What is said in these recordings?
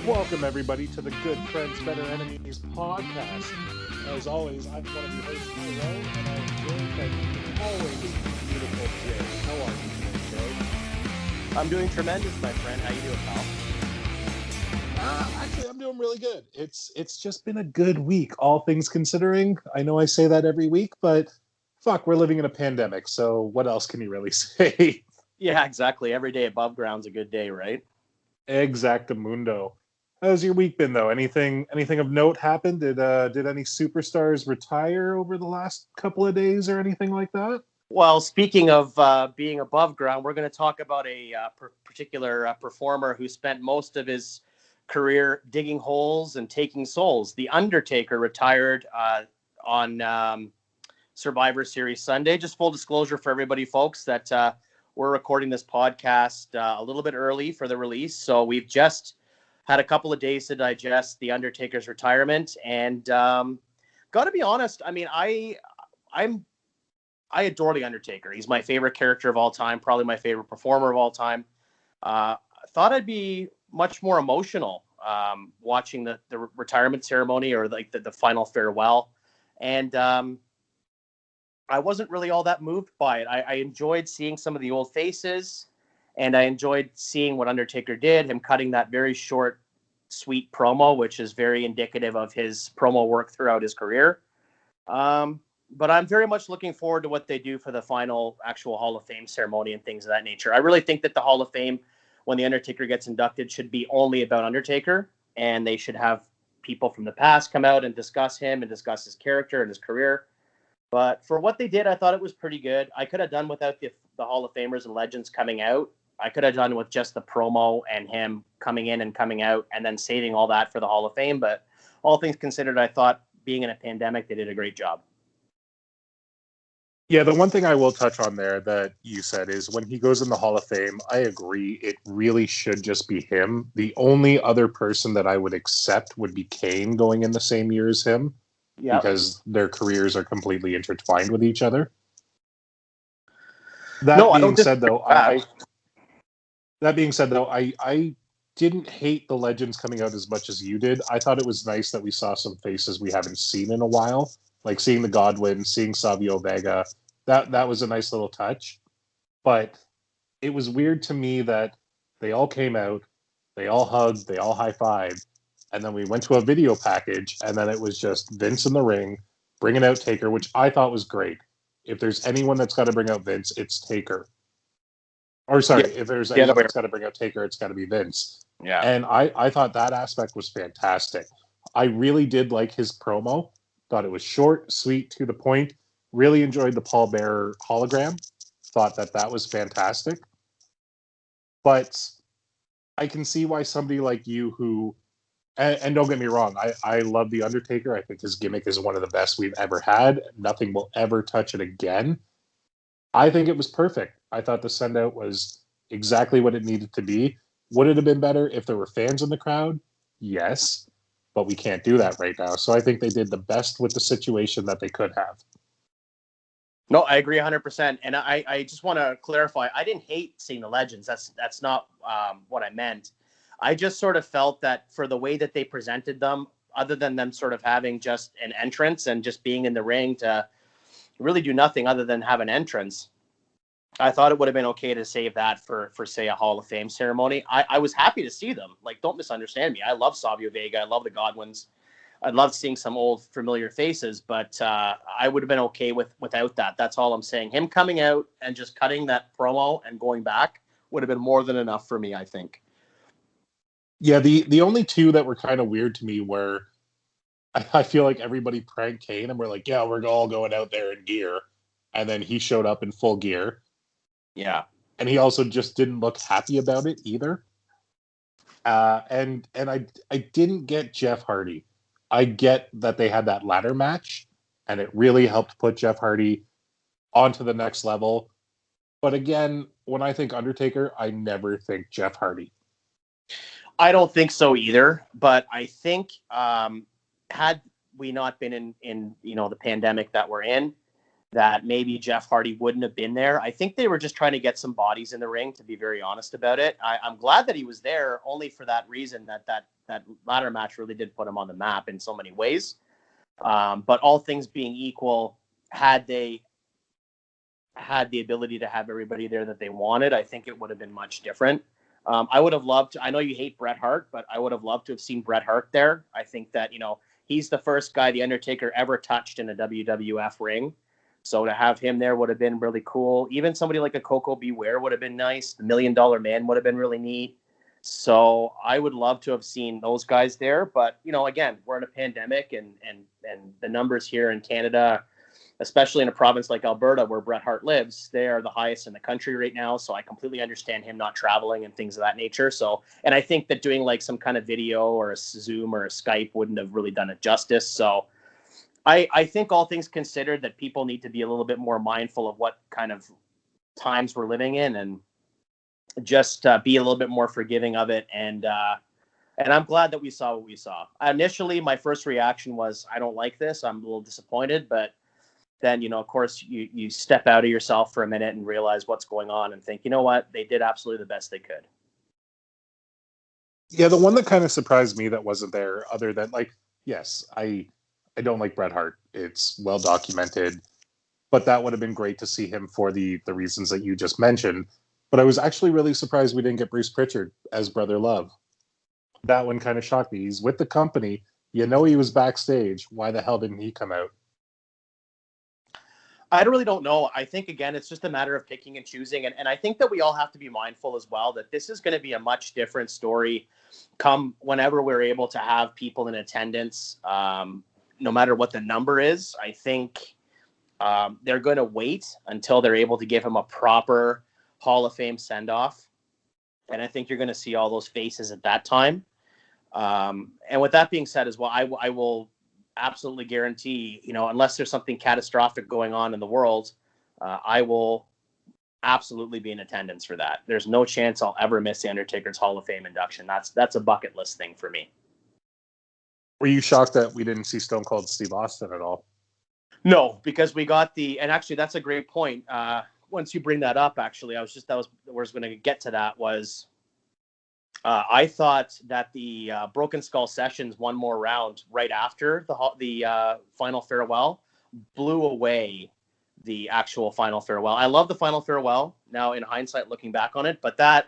Welcome, everybody, to the Good Friends, Better Enemies podcast. As always, I'm one of your hosts, Tyrone, and I'm joined by the always beautiful Jay. How are you today, Jay? I'm doing tremendous, my friend. How you doing, pal? Actually, I'm doing really good. It's just been a good week, all things considering. I know I say that every week, but fuck, we're living in a pandemic, so what else can you really say? Yeah, exactly. Every day above ground's a good day, right? Exactamundo. How's your week been, though? Anything of note happened? Did any superstars retire over the last couple of days or anything like that? Well, speaking of being above ground, we're going to talk about a particular performer who spent most of his career digging holes and taking souls. The Undertaker retired on Survivor Series Sunday. Just full disclosure for everybody, folks, that we're recording this podcast a little bit early for the release. So we've just had a couple of days to digest the Undertaker's retirement. And got to be honest, I mean, I adore the Undertaker. He's my favorite character of all time, probably my favorite performer of all time. Thought I'd be much more emotional watching the retirement ceremony or like the final farewell. And I wasn't really all that moved by it. I enjoyed seeing some of the old faces, and I enjoyed seeing what Undertaker did, him cutting that very short, sweet promo, which is very indicative of his promo work throughout his career. But I'm very much looking forward to what they do for the final actual Hall of Fame ceremony and things of that nature. I really think that the Hall of Fame, when the Undertaker gets inducted, should be only about Undertaker, and they should have people from the past come out and discuss him and discuss his character and his career. But for what they did, I thought it was pretty good. I could have done without the Hall of Famers and legends coming out. I could have done with just the promo and him coming in and coming out and then saving all that for the Hall of Fame. But all things considered, I thought being in a pandemic, they did a great job. Yeah, the one thing I will touch on there that you said is when he goes in the Hall of Fame, I agree. It really should just be him. The only other person that I would accept would be Kane going in the same year as him. Yep. Because their careers are completely intertwined with each other. That being said, though, I didn't hate the legends coming out as much as you did. I thought it was nice that we saw some faces we haven't seen in a while, like seeing the Godwin, seeing Savio Vega. That was a nice little touch. But it was weird to me that they all came out, they all hugged, they all high-fived. And then we went to a video package, and then it was just Vince in the ring, bringing out Taker, which I thought was great. If there's anyone that's got to bring out Vince, it's Taker. Or sorry, if there's anyone that's got to bring out Taker, it's got to be Vince. Yeah. And I thought that aspect was fantastic. I really did like his promo. Thought it was short, sweet, to the point. Really enjoyed the Paul Bearer hologram. Thought that was fantastic. But I can see why somebody like you who... And don't get me wrong, I love The Undertaker. I think his gimmick is one of the best we've ever had. Nothing will ever touch it again. I think it was perfect. I thought the send-out was exactly what it needed to be. Would it have been better if there were fans in the crowd? Yes, but we can't do that right now. So I think they did the best with the situation that they could have. No, I agree 100%. And I just want to clarify, I didn't hate seeing the legends. That's not what I meant. I just sort of felt that for the way that they presented them, other than them sort of having just an entrance and just being in the ring to really do nothing other than have an entrance, I thought it would have been okay to save that for say, a Hall of Fame ceremony. I was happy to see them. Like, don't misunderstand me. I love Savio Vega. I love the Godwins. I love seeing some old familiar faces, but I would have been okay without that. That's all I'm saying. Him coming out and just cutting that promo and going back would have been more than enough for me, I think. Yeah, the only two that were kind of weird to me were I feel like everybody pranked Kane and we're like, yeah, we're all going out there in gear. And then he showed up in full gear. Yeah. And he also just didn't look happy about it either. And I didn't get Jeff Hardy. I get that they had that ladder match and it really helped put Jeff Hardy onto the next level. But again, when I think Undertaker, I never think Jeff Hardy. I don't think so either, but I think had we not been in the pandemic that we're in, that maybe Jeff Hardy wouldn't have been there. I think they were just trying to get some bodies in the ring, to be very honest about it. I'm glad that he was there, only for that reason, that ladder match really did put him on the map in so many ways. But all things being equal, had they had the ability to have everybody there that they wanted, I think it would have been much different. I would have loved to, I know you hate Bret Hart, but I would have loved to have seen Bret Hart there. I think that, he's the first guy the Undertaker ever touched in a WWF ring. So to have him there would have been really cool. Even somebody like a Coco Beware would have been nice. The $1 Million Man would have been really neat. So I would love to have seen those guys there. But, again, we're in a pandemic and the numbers here in Canada, especially in a province like Alberta where Bret Hart lives, they are the highest in the country right now. So I completely understand him not traveling and things of that nature. So, and I think that doing like some kind of video or a Zoom or a Skype wouldn't have really done it justice. So I think all things considered that people need to be a little bit more mindful of what kind of times we're living in and just be a little bit more forgiving of it. And I'm glad that we saw what we saw. Initially, my first reaction was, I don't like this. I'm a little disappointed, but then, of course, you step out of yourself for a minute and realize what's going on and think, you know what, they did absolutely the best they could. Yeah, the one that kind of surprised me that wasn't there, other than, yes, I don't like Bret Hart. It's well documented, but that would have been great to see him for the reasons that you just mentioned. But I was actually really surprised we didn't get Bruce Pritchard as Brother Love. That one kind of shocked me. He's with the company. He was backstage. Why the hell didn't he come out? I really don't know. I think, again, it's just a matter of picking and choosing. And I think that we all have to be mindful as well that this is going to be a much different story come whenever we're able to have people in attendance, no matter what the number is. I think they're going to wait until they're able to give him a proper Hall of Fame send-off. And I think you're going to see all those faces at that time. And with that being said as well, I will absolutely guarantee, unless there's something catastrophic going on in the world, I will absolutely be in attendance for that. There's no chance I'll ever miss the Undertaker's Hall of Fame induction. That's a bucket list thing for me. Were you shocked that we didn't see Stone Cold Steve Austin at all? No, because we got and actually that's a great point. Once you bring that up, actually, I was going to get to that was, I thought that the Broken Skull Sessions one more round right after the Final Farewell blew away the actual Final Farewell. I love the Final Farewell now in hindsight looking back on it, but that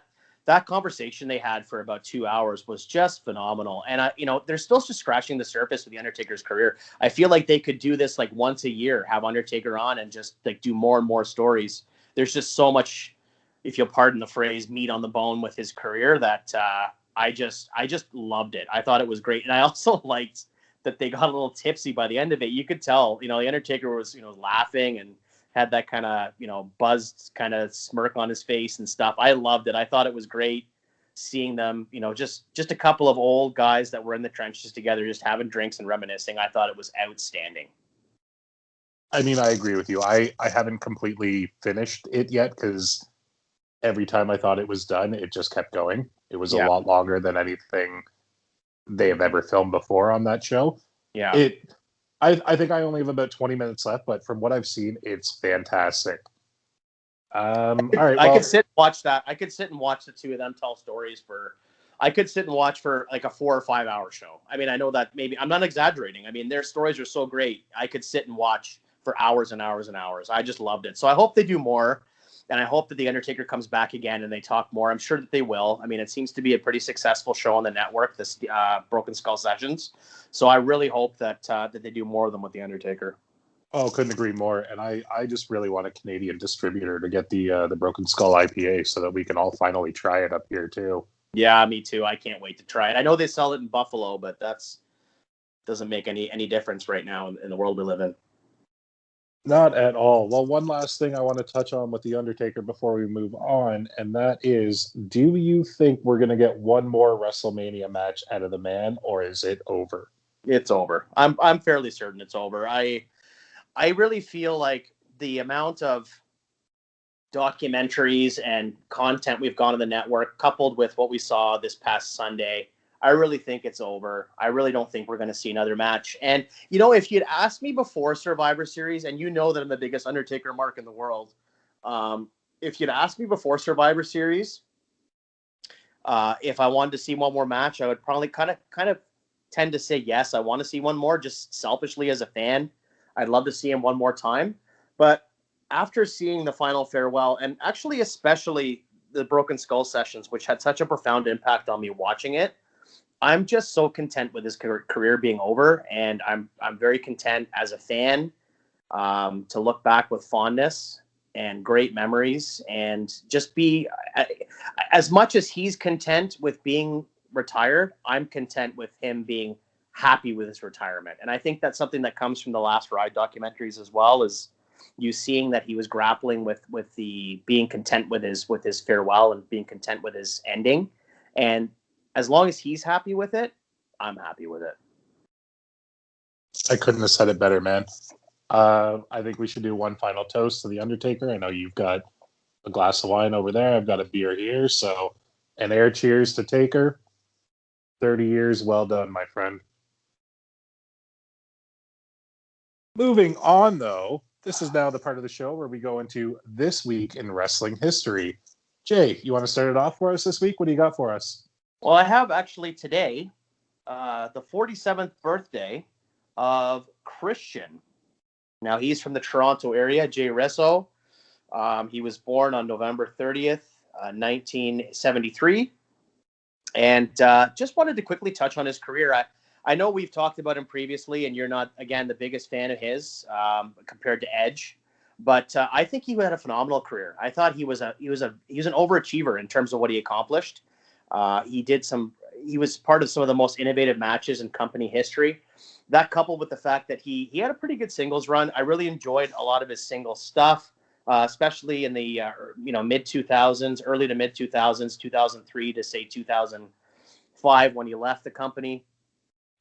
conversation they had for about 2 hours was just phenomenal. And they're still just scratching the surface of the Undertaker's career. I feel like they could do this like once a year, have Undertaker on and just like do more and more stories. There's just so much, if you'll pardon the phrase, meat on the bone with his career that I just loved it. I thought it was great. And I also liked that they got a little tipsy by the end of it. You could tell, the Undertaker was, laughing and had that kind of, buzzed kind of smirk on his face and stuff. I loved it. I thought it was great seeing them, just a couple of old guys that were in the trenches together, just having drinks and reminiscing. I thought it was outstanding. I mean, I agree with you. I haven't completely finished it yet because every time I thought it was done, it just kept going. It was a lot longer than anything they have ever filmed before on that show. Yeah. I think I only have about 20 minutes left, but from what I've seen, it's fantastic. All right. I could sit and watch that. I could sit and watch the two of them tell stories I could sit and watch for like a 4 or 5 hour show. I mean, I know that maybe I'm not exaggerating. I mean, their stories are so great. I could sit and watch for hours and hours and hours. I just loved it. So I hope they do more. And I hope that The Undertaker comes back again and they talk more. I'm sure that they will. I mean, it seems to be a pretty successful show on the network, this Broken Skull Sessions. So I really hope that they do more of them with The Undertaker. Oh, couldn't agree more. And I just really want a Canadian distributor to get the Broken Skull IPA so that we can all finally try it up here too. Yeah, me too. I can't wait to try it. I know they sell it in Buffalo, but doesn't make any difference right now in the world we live in. Not at all. Well, one last thing I want to touch on with The Undertaker before we move on, and that is, do you think we're going to get one more WrestleMania match out of the man, or is it over? It's over. I'm fairly certain it's over. I really feel like the amount of documentaries and content we've got on the network, coupled with what we saw this past Sunday, I really think it's over. I really don't think we're going to see another match. And, you know, if you'd asked me before Survivor Series, and you know that I'm the biggest Undertaker mark in the world, if you'd asked me before Survivor Series, if I wanted to see one more match, I would probably kind of tend to say yes. I want to see one more, just selfishly as a fan. I'd love to see him one more time. But after seeing the final farewell, and actually especially the Broken Skull sessions, which had such a profound impact on me watching it, I'm just so content with his career being over, and I'm very content as a fan to look back with fondness and great memories, and just be as much as he's content with being retired, I'm content with him being happy with his retirement. And I think that's something that comes from the last Riot documentaries as well, is you seeing that he was grappling with the being content with his farewell and being content with his ending. And as long as he's happy with it, I'm happy with it. I couldn't have said it better, man. I think we should do one final toast to The Undertaker. I know you've got a glass of wine over there. I've got a beer here. So an air cheers to Taker. 30 years, well done, my friend. Moving on, though, this is now the part of the show where we go into This Week in Wrestling History. Jay, you want to start it off for us this week? What do you got for us? Well, I have actually today the 47th birthday of Christian. Now, he's from the Toronto area, Jay Resso. He was born on November 30th, 1973. And just wanted to quickly touch on his career. I know we've talked about him previously, and you're not, again, the biggest fan of his compared to Edge. But I think he had a phenomenal career. I thought he was an overachiever in terms of what he accomplished. He was part of some of the most innovative matches in company history. That coupled with the fact that he had a pretty good singles run. I really enjoyed a lot of his singles stuff, especially in the mid 2000s, early to mid 2000s, 2003 to say 2005 when he left the company.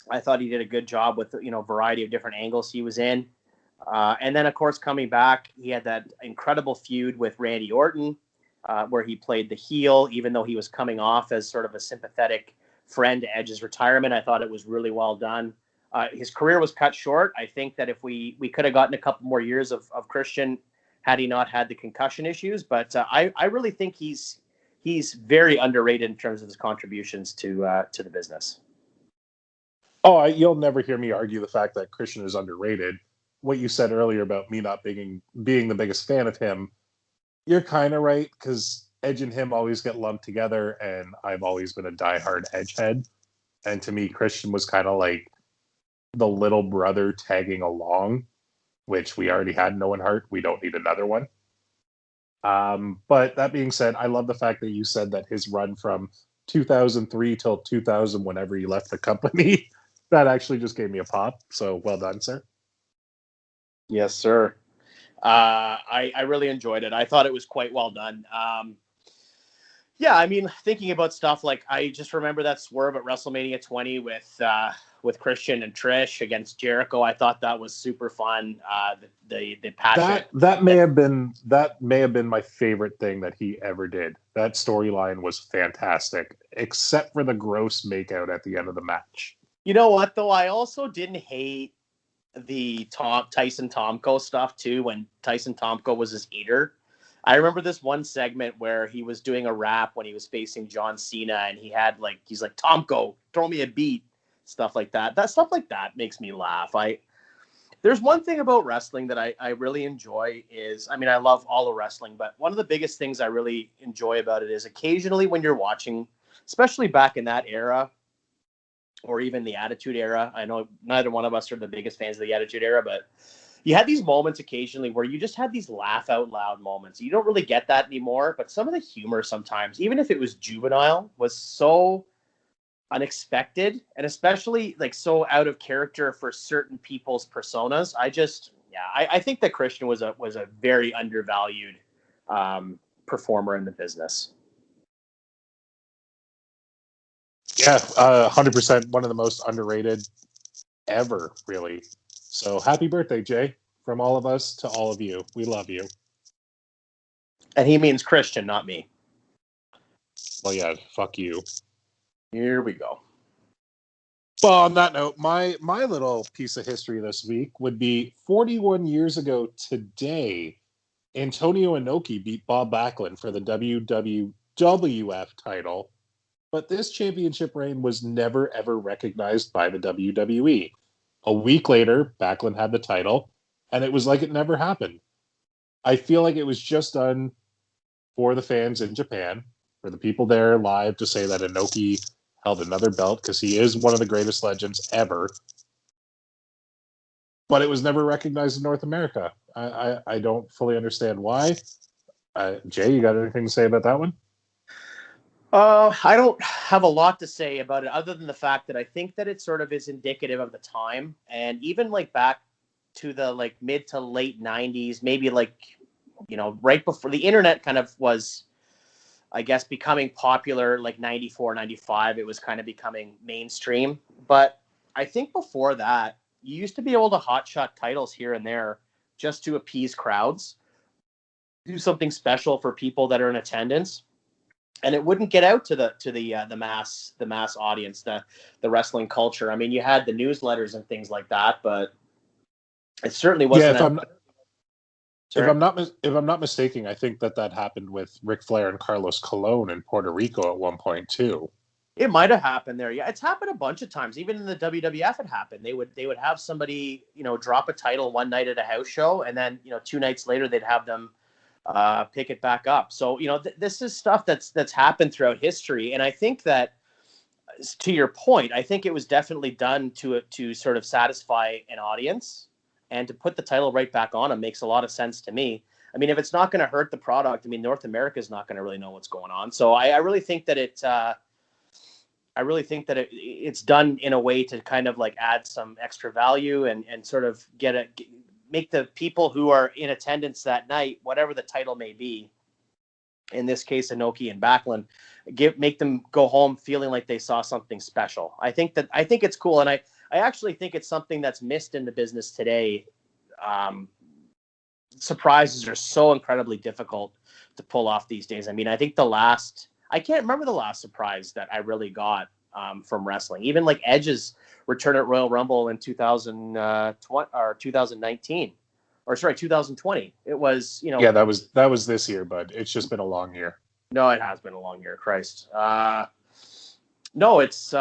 I thought he did a good job with variety of different angles he was in. And then, of course, coming back, he had that incredible feud with Randy Orton, where he played the heel, even though he was coming off as sort of a sympathetic friend to Edge's retirement. I thought it was really well done. His career was cut short. I think that if we could have gotten a couple more years of Christian had he not had the concussion issues. But I really think he's very underrated in terms of his contributions to the business. Oh, you'll never hear me argue the fact that Christian is underrated. What you said earlier about me not being the biggest fan of him, you're kind of right, because Edge and him always get lumped together, and I've always been a diehard Edge head. And to me, Christian was kind of like the little brother tagging along, which we already had Owen Hart. We don't need another one. But that being said, I love the fact that you said that his run from 2003 till 2000, whenever he left the company, that actually just gave me a pop. So well done, sir. Yes, sir. I really enjoyed it. I thought it was quite well done. Yeah, I mean, thinking about stuff like I just remember that swerve at WrestleMania 20 with Christian and Trish against Jericho. I thought that was super fun. The passion that may have been my favorite thing that he ever did. That storyline was fantastic, except for the gross makeout at the end of the match. You know what, though? I also didn't hate the Tyson Tomko stuff too, when Tyson Tomko was his eater. I remember this one segment where he was doing a rap when he was facing John Cena, and he's like, Tomko, throw me a beat, stuff like that. That stuff like that makes me laugh. There's one thing about wrestling that I really enjoy is, I mean, I love all of wrestling, but one of the biggest things I really enjoy about it is occasionally when you're watching, especially back in that era, or even the Attitude Era. I know neither one of us are the biggest fans of the Attitude Era, but you had these moments occasionally where you just had these laugh out loud moments. You don't really get that anymore, but some of the humor sometimes, even if it was juvenile, was so unexpected, and especially like so out of character for certain people's personas. I think that Christian was a very undervalued performer in the business. Yeah, 100%. One of the most underrated ever, really. So happy birthday, Jay, from all of us to all of you. We love you. And he means Christian, not me. Well, yeah, fuck you. Here we go. Well, on that note, my little piece of history this week would be 41 years ago today, Antonio Inoki beat Bob Backlund for the WWF title, but this championship reign was never ever recognized by the WWE. A week later, Backlund had the title, and it was like it never happened. I feel like it was just done for the fans in Japan, for the people there live to say that Inoki held another belt because he is one of the greatest legends ever. But it was never recognized in North America. I don't fully understand why. Jay, you got anything to say about that one? I don't have a lot to say about it other than the fact that I think that it sort of is indicative of the time, and even like back to the like mid to late 90s, maybe like, right before the internet kind of was, I guess, becoming popular, like 94, 95, it was kind of becoming mainstream. But I think before that, you used to be able to hotshot titles here and there just to appease crowds, do something special for people that are in attendance, and it wouldn't get out to the mass audience, the wrestling culture. I mean, you had the newsletters and things like that, but it certainly Yeah, wasn't. if I'm not mistaken, I think that happened with Ric Flair and Carlos Colon in Puerto Rico at one point too. It might have happened there. Yeah, it's happened a bunch of times. Even in the WWF, it happened. They would have somebody, drop a title one night at a house show, and then 2 nights later they'd have them pick it back up. So this is stuff that's happened throughout history, and I think that, to your point, I think it was definitely done to sort of satisfy an audience, and to put the title right back on him makes a lot of sense to me. I mean, if it's not going to hurt the product, I mean, North America is not going to really know what's going on. So I really think that it's done in a way to kind of like add some extra value and sort of make the people who are in attendance that night, whatever the title may be, in this case, Inoki and Backlund, make them go home feeling like they saw something special. I think it's cool. And I actually think it's something that's missed in the business today. Surprises are so incredibly difficult to pull off these days. I mean, I think I can't remember the last surprise that I really got from wrestling. Even like Edge's return at Royal Rumble in 2020 or 2019, or sorry, 2020. It was, Yeah, that was this year, bud. It's just been a long year. No, it has been a long year. Christ. No, it's.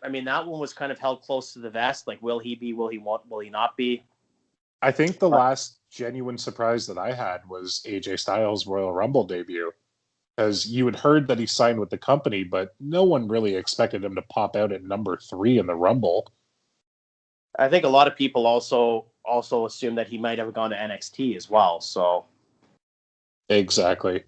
I mean, that one was kind of held close to the vest. Like, will he be? Will he want? Will he not be? I think the last genuine surprise that I had was AJ Styles' Royal Rumble debut. Because you had heard that he signed with the company, but no one really expected him to pop out at number 3 in the Rumble. I think a lot of people also assumed that he might have gone to NXT as well. So exactly.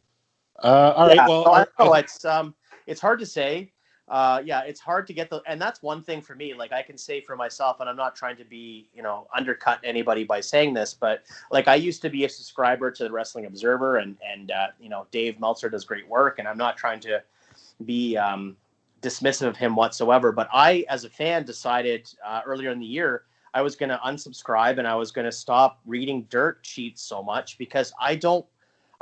All right. Well, I don't know. It's hard to say. It's hard to get and that's one thing for me. Like, I can say for myself, and I'm not trying to be, undercut anybody by saying this, but like, I used to be a subscriber to the Wrestling Observer, and Dave Meltzer does great work, and I'm not trying to be dismissive of him whatsoever. But I, as a fan, decided earlier in the year I was going to unsubscribe, and I was going to stop reading dirt sheets so much, because I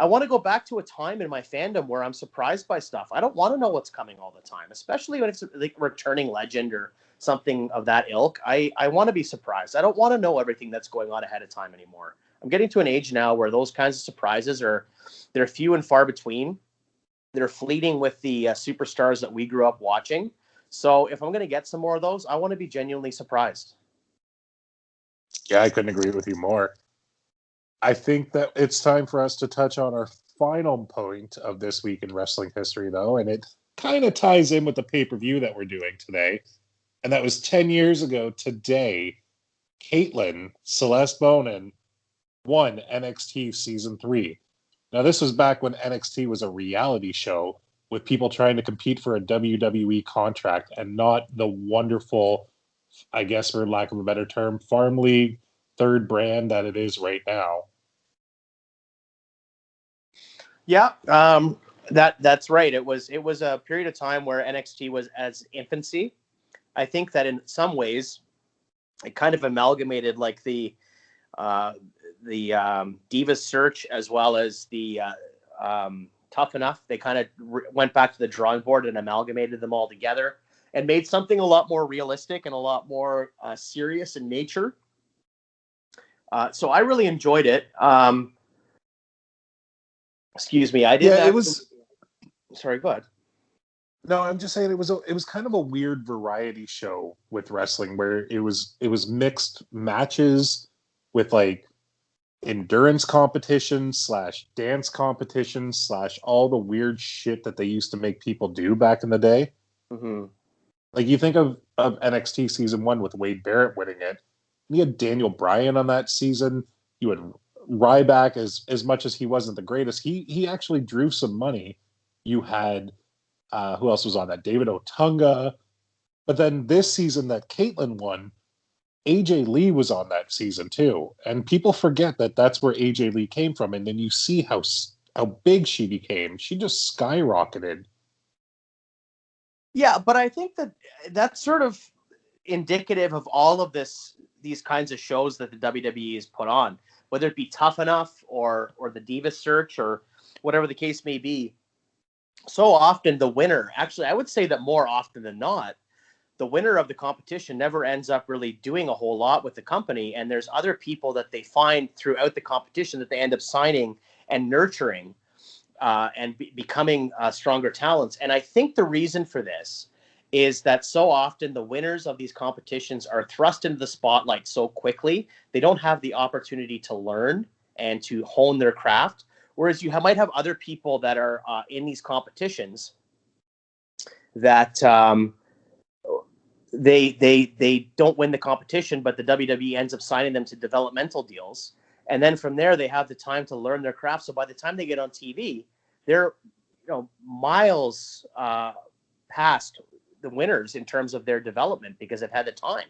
want to go back to a time in my fandom where I'm surprised by stuff. I don't want to know what's coming all the time, especially when it's like returning legend or something of that ilk. I want to be surprised. I don't want to know everything that's going on ahead of time anymore. I'm getting to an age now where those kinds of surprises they're few and far between. They're fleeting with the superstars that we grew up watching. So if I'm going to get some more of those, I want to be genuinely surprised. Yeah, I couldn't agree with you more. I think that it's time for us to touch on our final point of this week in wrestling history, though, and it kind of ties in with the pay-per-view that we're doing today. And that was 10 years ago today. Caitlin Celeste Bonin won NXT Season 3. Now, this was back when NXT was a reality show with people trying to compete for a WWE contract, and not the wonderful, I guess for lack of a better term, farm league third brand that it is right now. Yeah, that's right. It was a period of time where NXT was as infancy. I think that in some ways it kind of amalgamated like the Divas Search as well as the Tough Enough. They kind of went back to the drawing board and amalgamated them all together. and made something a lot more realistic and a lot more serious in nature. So I really enjoyed it. Excuse me, I didn't. Yeah, it was. Sorry, go ahead. No, I'm just saying it was kind of a weird variety show with wrestling where it was mixed matches with like endurance competitions / dance competitions / all the weird shit that they used to make people do back in the day. Mm-hmm. Like you think of NXT season 1 with Wade Barrett winning it. You had Daniel Bryan on that season. You had Ryback, as much as he wasn't the greatest, he actually drew some money. You had who else was on that? David Otunga. But then this season that Caitlyn won, AJ Lee was on that season too. And people forget that that's where AJ Lee came from. And then you see how big she became. She just skyrocketed. Yeah, but I think that that's sort of indicative of all of these kinds of shows that the WWE has put on, whether it be Tough Enough or the Divas Search or whatever the case may be. So often the winner, actually, I would say that more often than not, the winner of the competition never ends up really doing a whole lot with the company. And there's other people that they find throughout the competition that they end up signing and nurturing and becoming stronger talents. And I think the reason for this is that so often the winners of these competitions are thrust into the spotlight so quickly, they don't have the opportunity to learn and to hone their craft. Whereas you might have other people that are in these competitions that they don't win the competition, but the WWE ends up signing them to developmental deals. And then from there, they have the time to learn their craft. So by the time they get on TV, they're miles past the winners in terms of their development because they've had the time.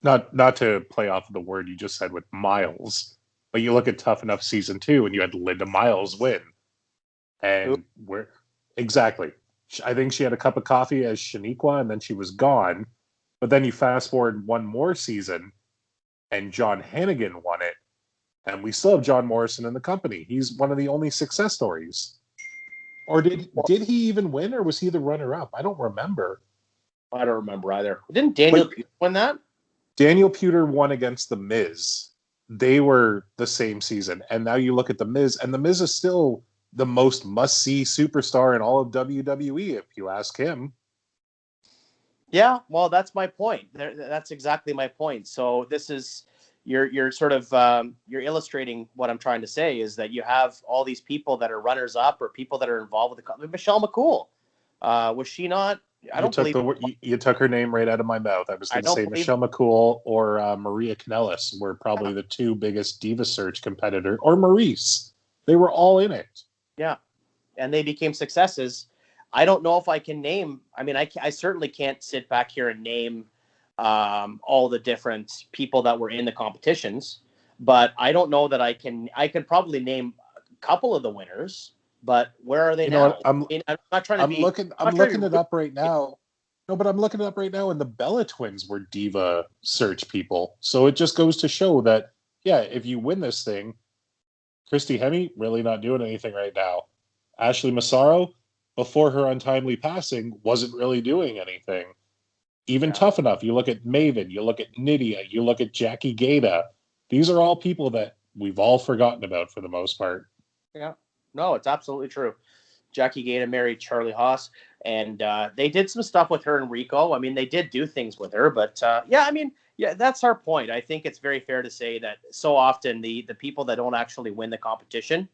Not to play off of the word you just said with Miles, but you look at Tough Enough season 2 and you had Linda Miles win. And where exactly? I think she had a cup of coffee as Shaniqua and then she was gone. But then you fast forward one more season and John Hannigan won it. And we still have John Morrison in the company. He's one of the only success stories. Or did he even win, or was he the runner-up? I don't remember. I don't remember either. Didn't Daniel Pewter win that? Daniel Pewter won against The Miz. They were the same season. And now you look at The Miz, and The Miz is still the most must-see superstar in all of WWE, if you ask him. Yeah, well, that's my point. That's exactly my point. So this is... You're sort of you're illustrating what I'm trying to say is that you have all these people that are runners up or people that are involved with the company. Michelle McCool, was she not? You took her name right out of my mouth. I was going to say Michelle McCool or Maria Kanellis were probably the two biggest Diva Search competitor, or Maurice. They were all in it. Yeah, and they became successes. I don't know if I can name. I mean, I certainly can't sit back here and name all the different people that were in the competitions, but I don't know that I can probably name a couple of the winners, but where are they now? I'm not trying to I'm looking it up right now. No, but I'm looking it up right now, and the Bella Twins were Diva Search people. So it just goes to show that, yeah, if you win this thing, Christy Hemme, really not doing anything right now. Ashley Massaro, before her untimely passing, wasn't really doing anything. Even Tough Enough, you look at Maven, you look at Nydia, you look at Jackie Gata. These are all people that we've all forgotten about for the most part. Yeah, no, it's absolutely true. Jackie Gata married Charlie Haas, and they did some stuff with her and Rico. I mean, they did do things with her, but that's our point. I think it's very fair to say that so often the people that don't actually win the competition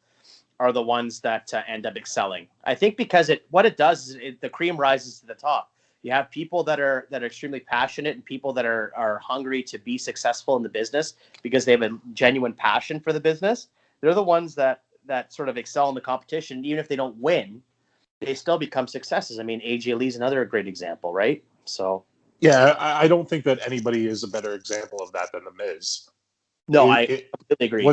are the ones that end up excelling. I think because what it does is the cream rises to the top. You have people that are extremely passionate and people that are hungry to be successful in the business because they have a genuine passion for the business. They're the ones that sort of excel in the competition. Even if they don't win, they still become successes. I mean, AJ Lee's another great example, right? So yeah, I don't think that anybody is a better example of that than The Miz. No, I completely agree.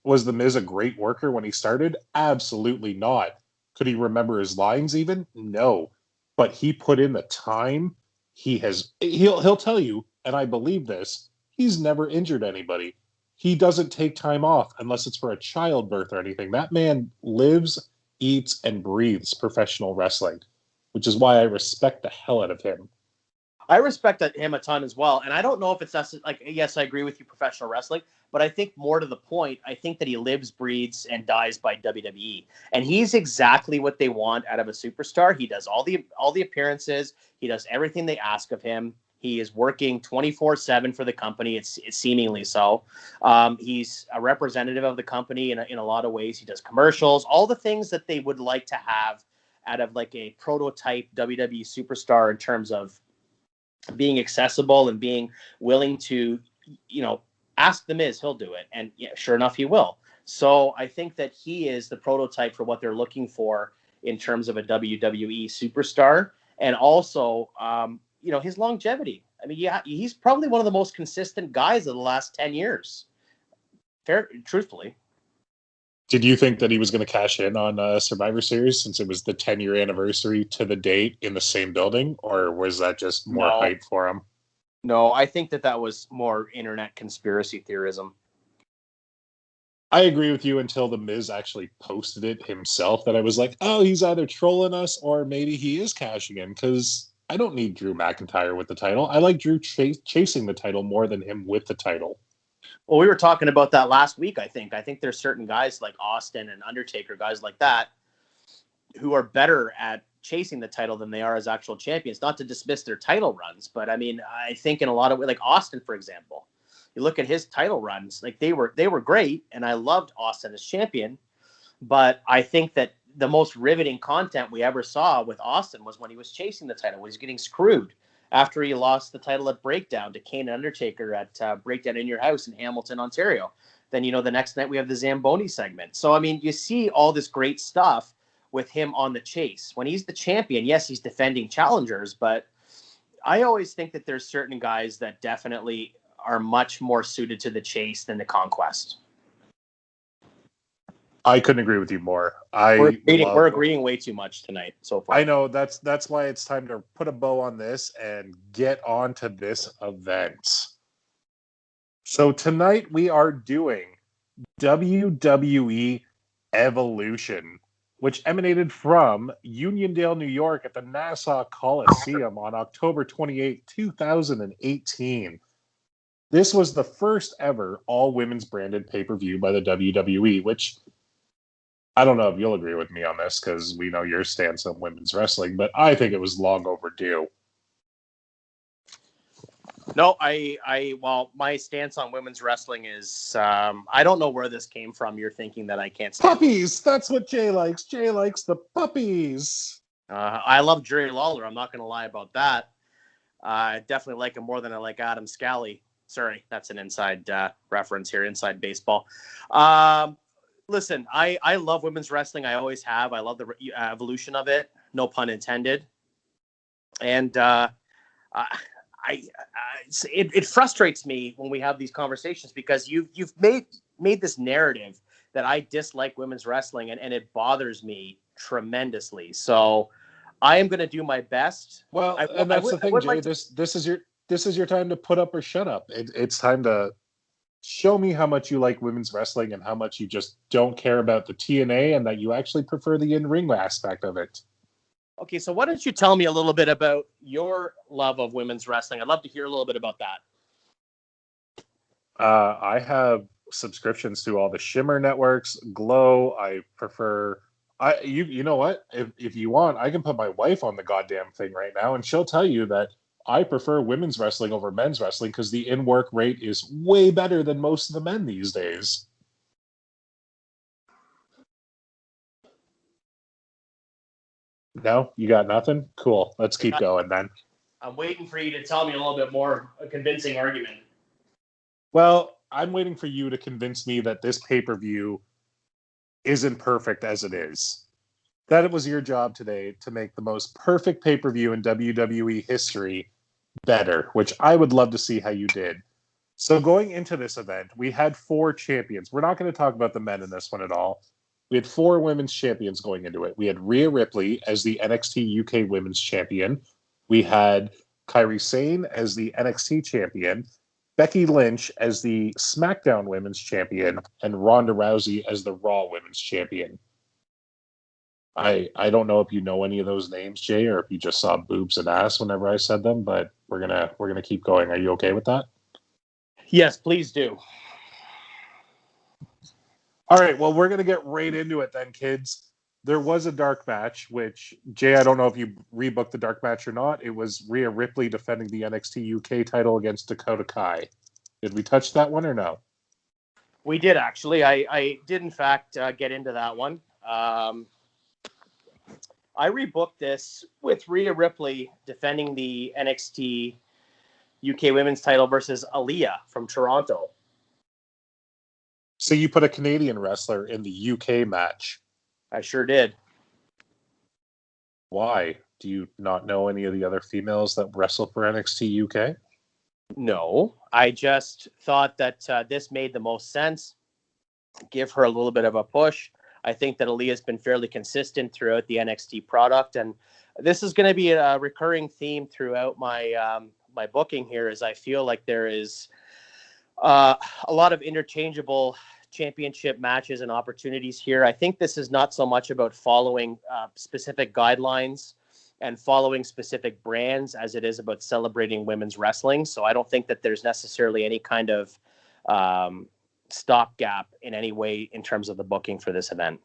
Was The Miz a great worker when he started? Absolutely not. Could he remember his lines even? No. But he put in the time. He'll tell you, and I believe this, he's never injured anybody. He doesn't take time off unless it's for a childbirth or anything. That man lives, eats, and breathes professional wrestling. which is why I respect the hell out of him. I respect him a ton as well. And I don't know if it's like, yes, I agree with you, professional wrestling, but I think more to the point, I think that he lives, breathes, and dies by WWE. And he's exactly what they want out of a superstar. He does all the appearances. He does everything they ask of him. He is working 24/7 for the company. It's seemingly so. He's a representative of the company in a lot of ways. He does commercials, all the things that they would like to have out of like a prototype WWE superstar in terms of being accessible and being willing to, ask the Miz, he'll do it. And yeah, sure enough, he will. So I think that he is the prototype for what they're looking for in terms of a WWE superstar. And also, his longevity. I mean, yeah, he's probably one of the most consistent guys of the last 10 years. Truthfully. Did you think that he was going to cash in on Survivor Series since it was the 10-year anniversary to the date in the same building, or was that just more hype for him? No, I think that was more internet conspiracy theorism. I agree with you until the Miz actually posted it himself that I was like, oh, he's either trolling us or maybe he is cashing in, because I don't need Drew McIntyre with the title. I like Drew chasing the title more than him with the title. Well, we were talking about that last week, I think. I think there's certain guys like Austin and Undertaker, guys like that, who are better at chasing the title than they are as actual champions. Not to dismiss their title runs, but I mean, I think in a lot of ways, like Austin, for example, you look at his title runs, like they were great, and I loved Austin as champion. But I think that the most riveting content we ever saw with Austin was when he was chasing the title, when he was getting screwed after he lost the title at Breakdown to Kane and Undertaker at Breakdown in Your House in Hamilton, Ontario. Then, the next night we have the Zamboni segment. So, I mean, you see all this great stuff with him on the chase. When he's the champion, yes, he's defending challengers, but I always think that there's certain guys that definitely are much more suited to the chase than the conquest. I couldn't agree with you more. We're agreeing way too much tonight so far. I know that's why it's time to put a bow on this and get on to this event. So tonight we are doing WWE Evolution, which emanated from Uniondale, New York at the Nassau Coliseum on October 28, 2018. This was the first ever all-women's branded pay-per-view by the WWE, which I don't know if you'll agree with me on this because we know your stance on women's wrestling, but I think it was long overdue. No, well, my stance on women's wrestling is, I don't know where this came from. You're thinking that I can't stand puppies. That's what Jay likes. Jay likes the puppies. I love Jerry Lawler. I'm not going to lie about that. I definitely like him more than I like Adam Scally. Sorry, that's an inside reference here, inside baseball. Listen, I love women's wrestling. I always have. I love the evolution of it. No pun intended. And it frustrates me when we have these conversations because you've made this narrative that I dislike women's wrestling, and it bothers me tremendously. So I am going to do my best. Well, that's the thing, Jay. This is your time to put up or shut up. It's time to show me how much you like women's wrestling and how much you just don't care about the TNA and that you actually prefer the in-ring aspect of it. Okay, so why don't you tell me a little bit about your love of women's wrestling? I'd love to hear a little bit about that. I have subscriptions to all the Shimmer networks, Glow. I prefer... You know what? If you want, I can put my wife on the goddamn thing right now, and she'll tell you that I prefer women's wrestling over men's wrestling because the in-work rate is way better than most of the men these days. No? You got nothing? Cool. Let's keep going then. I'm waiting for you to tell me a little bit more, a convincing argument. Well, I'm waiting for you to convince me that this pay-per-view isn't perfect as it is. That it was your job today to make the most perfect pay-per-view in WWE history better, which I would love to see how you did. So going into this event, we had 4 champions. We're not going to talk about the men in this one at all. We had 4 women's champions going into it. We had Rhea Ripley as the NXT UK Women's Champion. We had Kyrie Sane as the NXT Champion. Becky Lynch as the SmackDown Women's Champion. And Ronda Rousey as the Raw Women's Champion. I don't know if you know any of those names, Jay, or if you just saw boobs and ass whenever I said them, but we're gonna keep going. Are you okay with that? Yes, please do. All right, well, we're gonna get right into it then, kids. There was a dark match, which Jay, I don't know if you rebooked the dark match or not. It was Rhea Ripley defending the NXT UK title against Dakota Kai. Did we touch that one or no? We did actually. I did in fact get into that one. I rebooked this with Rhea Ripley defending the NXT UK Women's title versus Aaliyah from Toronto. So you put a Canadian wrestler in the UK match. I sure did. Why? Do you not know any of the other females that wrestle for NXT UK? No, I just thought that this made the most sense. Give her a little bit of a push. I think that Aaliyah's been fairly consistent throughout the NXT product, and this is going to be a recurring theme throughout my my booking here. Is I feel like there is a lot of interchangeable championship matches and opportunities here. I think this is not so much about following specific guidelines and following specific brands as it is about celebrating women's wrestling. So I don't think that there's necessarily any kind of stopgap in any way in terms of the booking for this event.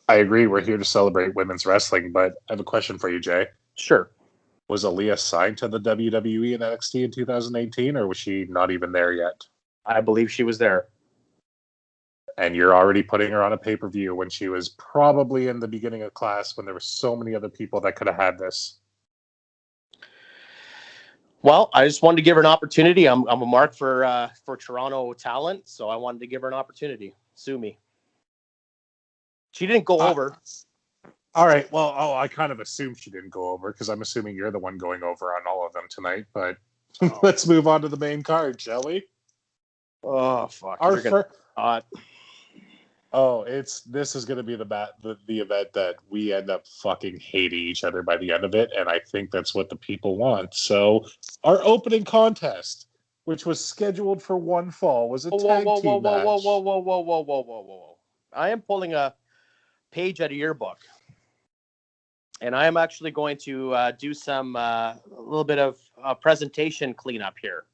I agree. We're here to celebrate women's wrestling, but I have a question for you, Jay. Sure. Was Aaliyah signed to the WWE and NXT in 2018, or was she not even there yet? I believe she was there. And you're already putting her on a pay-per-view when she was probably in the beginning of class when there were so many other people that could have had this. Well, I just wanted to give her an opportunity. I'm a mark for Toronto talent, so I wanted to give her an opportunity. Sue me. She didn't go over. All right. Well, I kind of assumed she didn't go over because I'm assuming you're the one going over on all of them tonight. But let's move on to the main card, shall we? Oh fuck! This is going to be the event that we end up fucking hating each other by the end of it, and I think that's what the people want. So, our opening contest, which was scheduled for one fall, was a tag team match. Whoa! I am pulling a page out of your book, and I am actually going to do some a little bit of presentation cleanup here.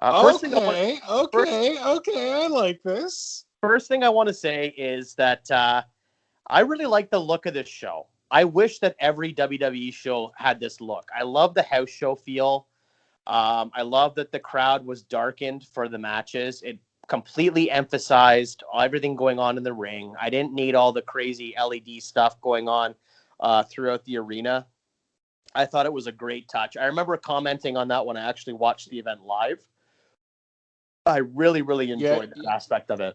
Okay, I like this. First thing I want to say is that I really like the look of this show. I wish that every WWE show had this look. I love the house show feel. I love that the crowd was darkened for the matches. It completely emphasized everything going on in the ring. I didn't need all the crazy LED stuff going on throughout the arena. I thought it was a great touch. I remember commenting on that when I actually watched the event live. I really, really enjoyed that aspect of it.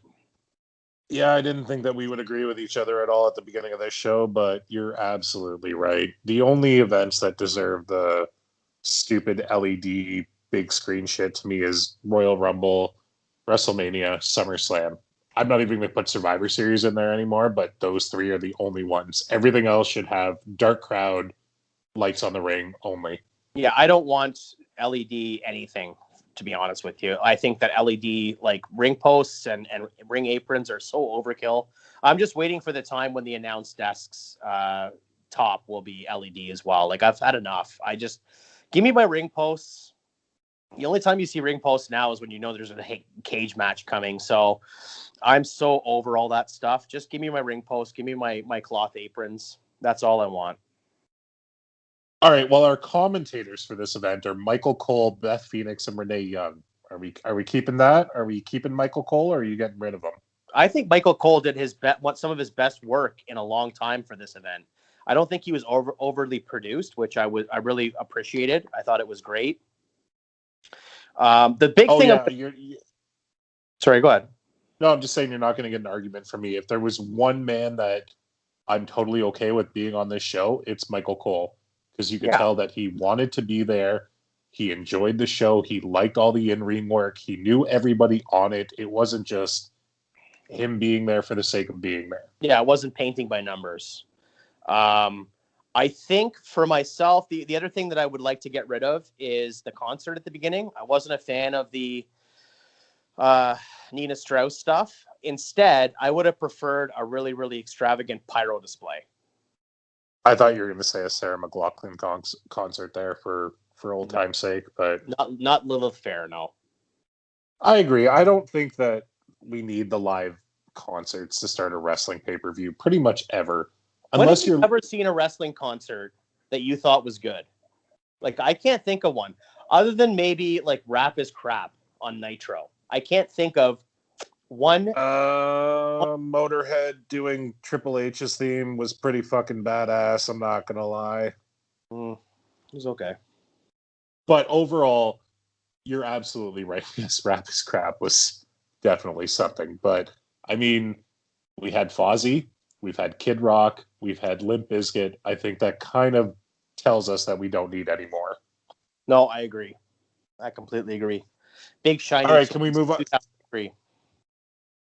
Yeah, I didn't think that we would agree with each other at all at the beginning of this show, but you're absolutely right. The only events that deserve the stupid LED big screen shit to me is Royal Rumble, WrestleMania, SummerSlam. I'm not even going to put Survivor Series in there anymore, but those three are the only ones. Everything else should have dark crowd, lights on the ring only. Yeah, I don't want LED anything, to be honest with you. I think that LED like ring posts and ring aprons are so overkill. I'm just waiting for the time when the announce desks top will be LED as well. Like I've had enough. I just give me my ring posts. The only time you see ring posts now is when you know there's a cage match coming. So I'm so over all that stuff. Just give me my ring posts. Give me my cloth aprons. That's all I want. All right. Well, our commentators for this event are Michael Cole, Beth Phoenix, and Renee Young. Are we keeping that? Are we keeping Michael Cole, or are you getting rid of him? I think Michael Cole did some of his best work in a long time for this event. I don't think he was overly produced, which I really appreciated. I thought it was great. The big thing. Yeah, sorry, go ahead. No, I'm just saying you're not going to get an argument from me. If there was one man that I'm totally okay with being on this show, it's Michael Cole. Because you could tell that he wanted to be there. He enjoyed the show. He liked all the in-ring work. He knew everybody on it. It wasn't just him being there for the sake of being there. Yeah, it wasn't painting by numbers. I think for myself, the other thing that I would like to get rid of is the concert at the beginning. I wasn't a fan of the Nina Strauss stuff. Instead, I would have preferred a really, really extravagant pyro display. I thought you were going to say a Sarah McLachlan concert there for old time's sake, but not Lilith Fair, no. I agree. I don't think that we need the live concerts to start a wrestling pay-per-view pretty much ever. Unless you've ever seen a wrestling concert that you thought was good. Like, I can't think of one other than maybe like Rap is Crap on Nitro. I can't think of one. Motorhead doing Triple H's theme was pretty fucking badass. I'm not going to lie. It was okay. But overall, you're absolutely right. Yes, Rap is Crap was definitely something. But, I mean, we had Fozzy, we've had Kid Rock, we've had Limp Bizkit. I think that kind of tells us that we don't need any more. No, I agree. I completely agree. Big Shiny. All right, can we move on?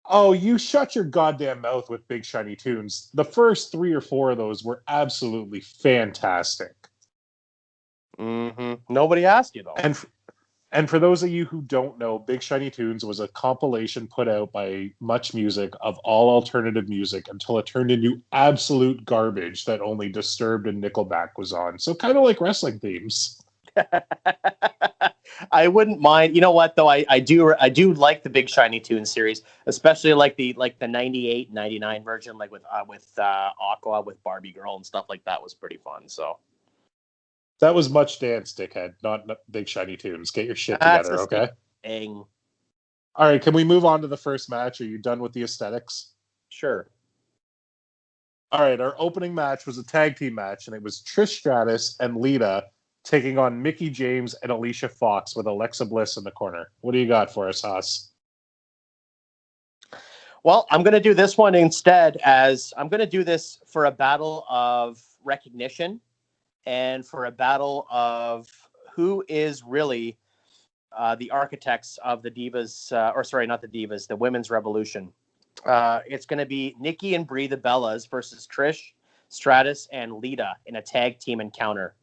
Oh, you shut your goddamn mouth with Big Shiny Tunes. The first 3 or 4 of those were absolutely fantastic. Nobody asked you, though. And for those of you who don't know, Big Shiny Tunes was a compilation put out by Much Music of all alternative music until it turned into absolute garbage that only Disturbed and Nickelback was on. So kind of like wrestling themes. I wouldn't mind. You know what, though? I do like the Big Shiny Tunes series, especially like the 98, 99 version, like with Aqua, with Barbie Girl and stuff like that was pretty fun. So that was Much Dance, dickhead, not Big Shiny Tunes. Get your shit together, okay? Dang. All right, can we move on to the first match? Are you done with the aesthetics? Sure. All right, our opening match was a tag team match, and it was Trish Stratus and Lita taking on Mickie James and Alicia Fox with Alexa Bliss in the corner. What do you got for us, Haas? Well, I'm going to do this one instead as I'm going to do this for a battle of recognition and for a battle of who is really the architects of the Divas, the Women's Revolution. It's going to be Nikki and Brie, the Bellas, versus Trish, Stratus, and Lita in a tag team encounter.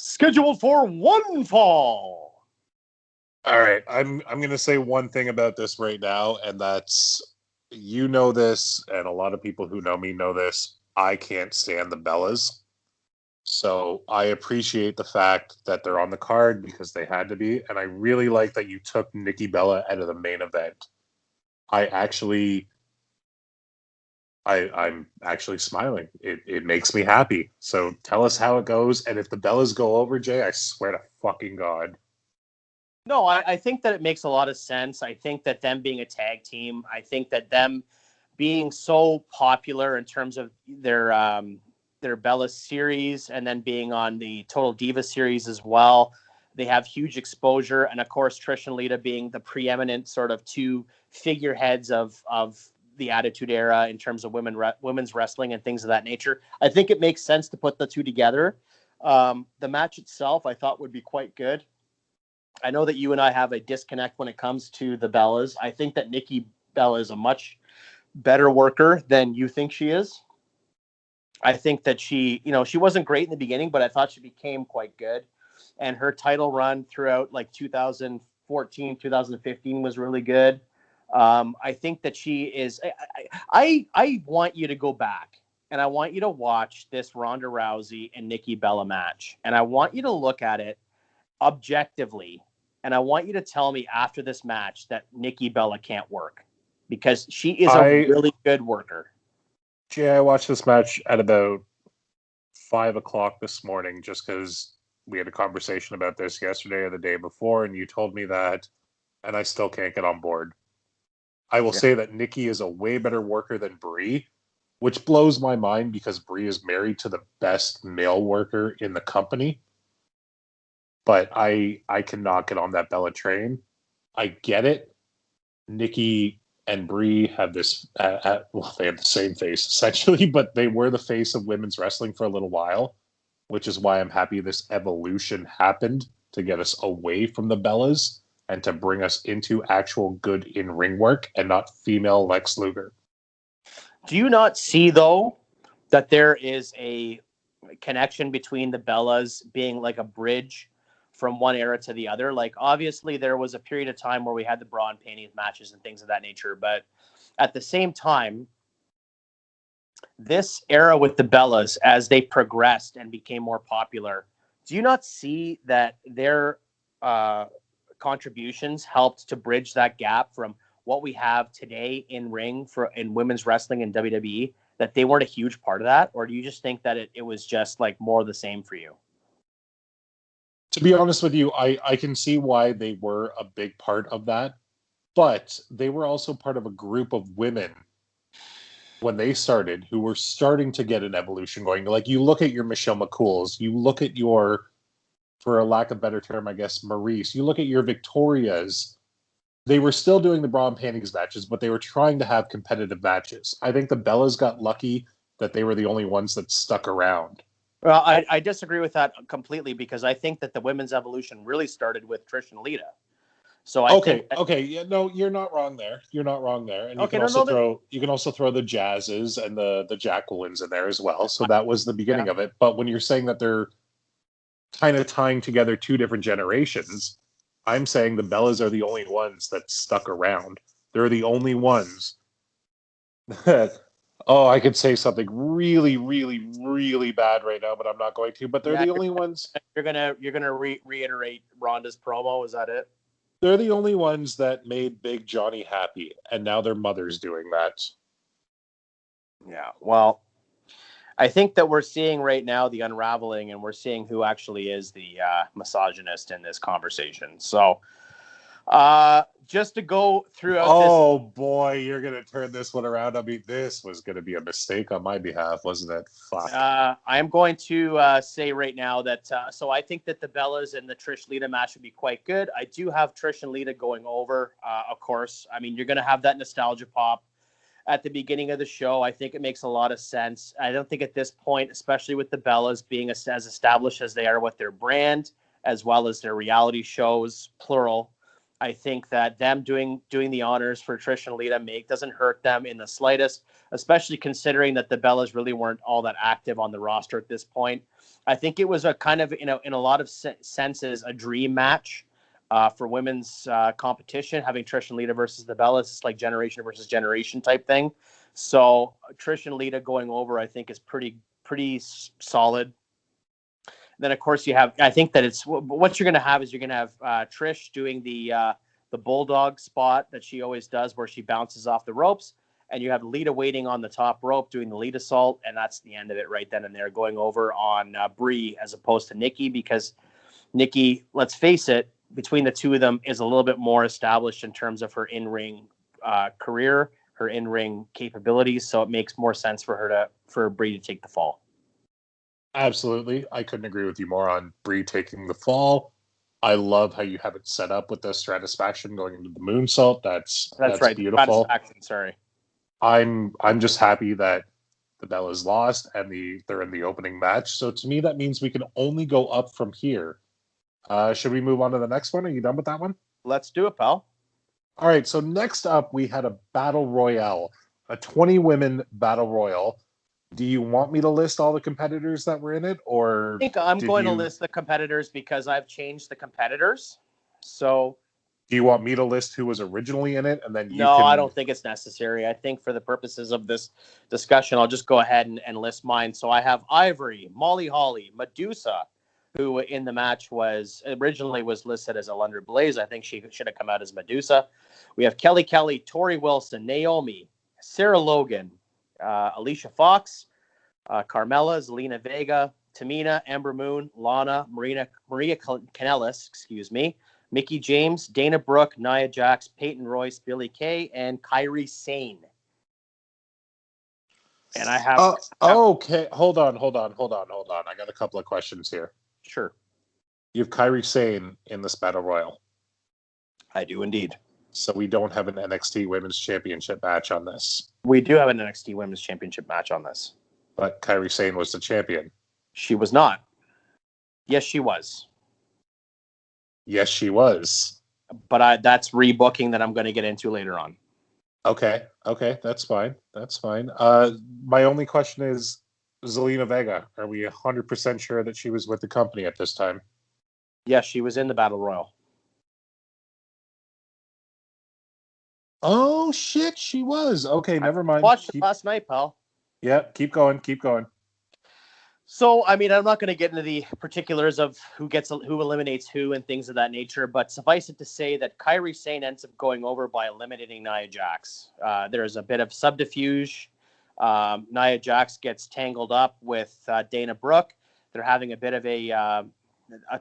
Scheduled for one fall. All right, I'm going to say one thing about this right now, and that's, you know this, and a lot of people who know me know this. I can't stand the Bellas. So I appreciate the fact that they're on the card because they had to be, and I really like that you took Nikki Bella out of the main event. I'm actually smiling. It makes me happy. So tell us how it goes. And if the Bellas go over, Jay, I swear to fucking God. No, I think that it makes a lot of sense. I think that them being a tag team, I think that them being so popular in terms of their Bella series and then being on the Total Diva series as well, they have huge exposure. And of course, Trish and Lita being the preeminent sort of two figureheads of the Attitude Era in terms of women's wrestling and things of that nature. I think it makes sense to put the two together. The match itself, I thought, would be quite good. I know that you and I have a disconnect when it comes to the Bellas. I think that Nikki Bella is a much better worker than you think she is. I think that she wasn't great in the beginning, but I thought she became quite good. And her title run throughout like 2014, 2015 was really good. I think that she is. I want you to go back and I want you to watch this Ronda Rousey and Nikki Bella match, and I want you to look at it objectively, and I want you to tell me after this match that Nikki Bella can't work, because she is a really good worker. Jay, I watched this match at about 5:00 this morning just because we had a conversation about this yesterday or the day before, and you told me that, and I still can't get on board. I will say that Nikki is a way better worker than Brie, which blows my mind because Brie is married to the best male worker in the company. But I cannot get on that Bella train. I get it. Nikki and Brie have this, they have the same face essentially, but they were the face of women's wrestling for a little while, which is why I'm happy this evolution happened to get us away from the Bellas and to bring us into actual good in-ring work and not female Lex Luger. Do you not see, though, that there is a connection between the Bellas being like a bridge from one era to the other. Like, obviously, there was a period of time where we had the bra and panties matches and things of that nature. But at the same time, this era with the Bellas, as they progressed and became more popular, do you not see that their contributions helped to bridge that gap from what we have today in women's wrestling and WWE, that they weren't a huge part of that? Or do you just think that it was just like more of the same for you? To be honest with you, I can see why they were a big part of that, but they were also part of a group of women when they started who were starting to get an evolution going. Like, you look at your Michelle McCools, you look at your, for a lack of a better term, I guess, Maurice, you look at your Victorias. They were still doing the bra and panties matches, but they were trying to have competitive matches. I think the Bellas got lucky that they were the only ones that stuck around. Well, I disagree with that completely, because I think that the women's evolution really started with Trish and Lita. So Okay, yeah, no, you're not wrong there. You're not wrong there, and you Okay, can also throw the Jazzes and the Jacquelines in there as well. So that was the beginning of it. But when you're saying that they're kind of tying together two different generations, I'm saying the Bellas are the only ones that stuck around. They're the only ones that. Oh, I could say something really, really, really bad right now, but I'm not going to. But they're the only ones. You're gonna reiterate Ronda's promo. Is that it? They're the only ones that made Big Johnny happy, and now their mother's doing that. Yeah, well, I think that we're seeing right now the unraveling, and we're seeing who actually is the misogynist in this conversation. So, just to go throughout oh, boy, you're going to turn this one around. I mean, this was going to be a mistake on my behalf, wasn't it? Fuck. I'm going to say right now that, so I think that the Bellas and the Trish-Lita match would be quite good. I do have Trish and Lita going over, of course. I mean, you're going to have that nostalgia pop at the beginning of the show. I think it makes a lot of sense. I don't think at this point, especially with the Bellas being as established as they are with their brand, as well as their reality shows, plural, I think that them doing the honors for Trish and Lita doesn't hurt them in the slightest, especially considering that the Bellas really weren't all that active on the roster at this point. I think it was a kind of, in a lot of senses, a dream match for women's competition, having Trish and Lita versus the Bellas. It's like generation versus generation type thing. So Trish and Lita going over, I think, is pretty solid. Then, of course, I think that what you're going to have is you're going to have Trish doing the bulldog spot that she always does, where she bounces off the ropes, and you have Lita waiting on the top rope doing the Lita salt, and that's the end of it right then and there, going over on Brie as opposed to Nikki, because Nikki, let's face it, between the two of them, is a little bit more established in terms of her in-ring career, her in-ring capabilities, so it makes more sense for Brie to take the fall. Absolutely. I couldn't agree with you more on Brie taking the fall. I love how you have it set up with the Stratisfaction going into the moonsault. That's right. Beautiful. Sorry. I'm just happy that the Bellas lost and they're in the opening match. So to me, that means we can only go up from here. Should we move on to the next one? Are you done with that one? Let's do it, pal. All right. So next up, we had a battle royale, a 20 women battle royal. Do you want me to list all the competitors that were in it, or I think I'm going to list the competitors because I've changed the competitors. So, do you want me to list who was originally in it, and then I don't think it's necessary. I think for the purposes of this discussion, I'll just go ahead and list mine. So I have Ivory, Molly Holly, Medusa, who in the match originally was listed as Alundra Blaze. I think she should have come out as Medusa. We have Kelly, Tori Wilson, Naomi, Sarah Logan, Alicia Fox, Carmella, Zelina Vega, Tamina, Ember Moon, Lana, Maria Kanellis, Mickie James, Dana Brooke, Nia Jax, Peyton Royce, Billie Kay, and Kyrie Sane. And I have... okay, hold on. I got a couple of questions here. Sure. You have Kyrie Sane in this Battle Royal. I do indeed. So we don't have an NXT Women's Championship match on this. We do have an NXT Women's Championship match on this. But Kyrie Sane was the champion. She was not. Yes, she was. Yes, she was. But that's rebooking that I'm going to get into later on. Okay, that's fine. My only question is, Zelina Vega, are we 100% sure that she was with the company at this time? Yes, she was in the Battle Royal. Oh shit, she was. Okay, never mind. Watched it last night, pal. Yeah, keep going. So, I mean, I'm not going to get into the particulars of who eliminates who and things of that nature, but suffice it to say that Kyrie Sane ends up going over by eliminating Nia Jax. There's a bit of subterfuge. Nia Jax gets tangled up with Dana Brooke. They're having a bit of a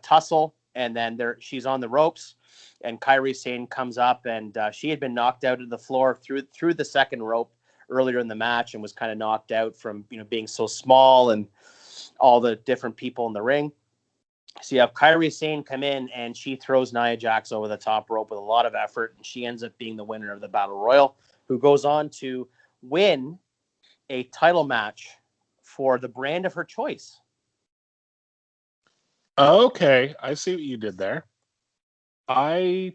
tussle, and then she's on the ropes, and Kyrie Sane comes up, and she had been knocked out of the floor through the second rope earlier in the match, and was kind of knocked out from being so small and all the different people in the ring. So you have Kyrie Sane come in, and she throws Nia Jax over the top rope with a lot of effort, and she ends up being the winner of the Battle Royal, who goes on to win a title match for the brand of her choice. Okay, I see what you did there. I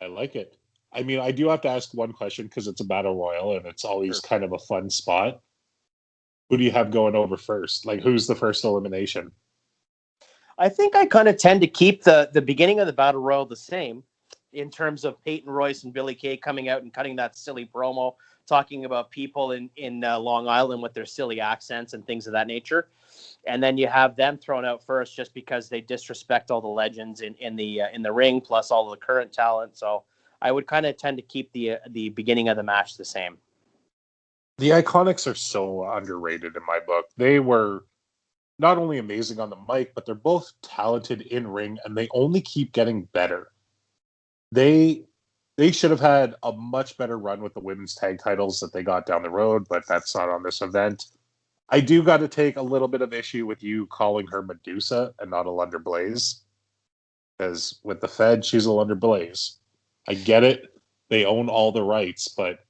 like it. I mean, I do have to ask one question because it's a battle royal and it's always kind of a fun spot. Who do you have going over first? Like, who's the first elimination? I think I kind of tend to keep the beginning of the battle royal the same in terms of Peyton Royce and Billie Kay coming out and cutting that silly promo, talking about people in Long Island with their silly accents and things of that nature. And then you have them thrown out first just because they disrespect all the legends in the ring, plus all the current talent. So I would kind of tend to keep the beginning of the match the same. The Iconics are so underrated in my book. They were not only amazing on the mic, but they're both talented in ring, and they only keep getting better. They should have had a much better run with the women's tag titles that they got down the road, but that's not on this event. I do got to take a little bit of issue with you calling her Medusa and not a Lunder Blaze. Because with the Fed, she's a Lunder Blaze. I get it. They own all the rights, but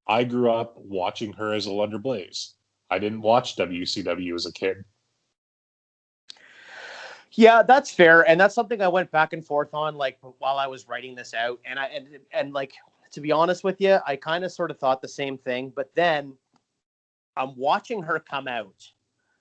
I grew up watching her as a Lunder Blaze. I didn't watch WCW as a kid. Yeah, that's fair, and that's something I went back and forth on, like while I was writing this out, and like, to be honest with you, I kind of sort of thought the same thing, but then I'm watching her come out,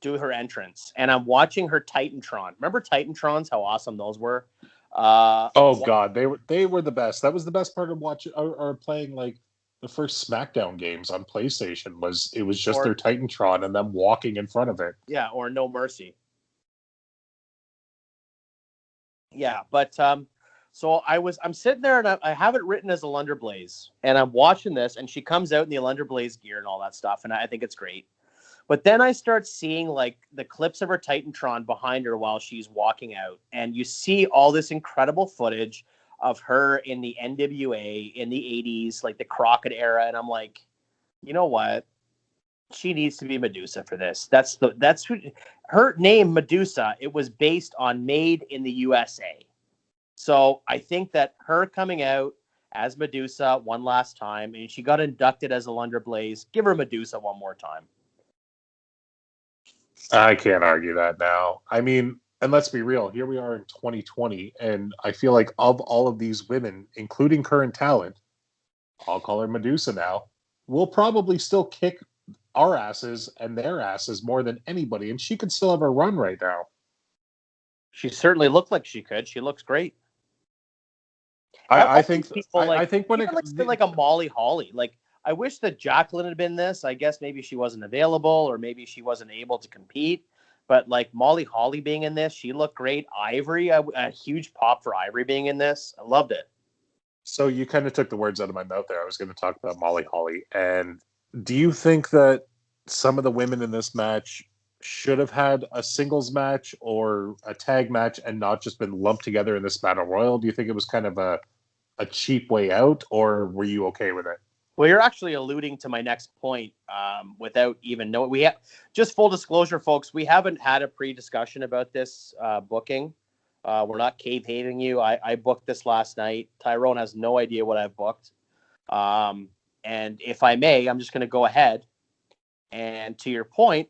do her entrance, and I'm watching her Titantron. Remember Titantrons? How awesome those were. God, they were the best. That was the best part of watching or playing like the first Smackdown games on PlayStation. It was just their Titantron and them walking in front of it. Yeah, or No Mercy. Yeah, but so I'm sitting there and I have it written as a Lunder Blaze, and I'm watching this, and she comes out in the Lunder Blaze gear and all that stuff, and I think it's great. But then I start seeing like the clips of her Titantron behind her while she's walking out, and you see all this incredible footage of her in the NWA in the 80s, like the Crockett era, and I'm like, you know what? She needs to be Medusa for this. That's who her name, Medusa. It was based on Made in the USA. So I think that her coming out as Medusa one last time, and she got inducted as a Lunder Blaze. Give her Medusa one more time. I can't argue that now. I mean, and let's be real, here we are in 2020, and I feel like of all of these women, including current talent, I'll call her Medusa now, will probably still kick our asses and their asses more than anybody, and she could still have a run right now. She certainly looked like she could. She looks great. I think people I think when it like a Molly Holly, like I wish that Jacqueline had been this. I guess maybe she wasn't available, or maybe she wasn't able to compete. But like Molly Holly being in this, she looked great. Ivory, a huge pop for Ivory being in this. I loved it. So you kind of took the words out of my mouth there. I was going to talk about Molly Holly. And do you think that some of the women in this match should have had a singles match or a tag match and not just been lumped together in this battle royal? Do you think it was kind of a cheap way out, or were you okay with it? Well, you're actually alluding to my next point without even knowing. We have just full disclosure, folks. We haven't had a pre-discussion about this booking. We're not cave-having you. I booked this last night. Tyrone has no idea what I've booked. And if I may, I'm just going to go ahead. And to your point.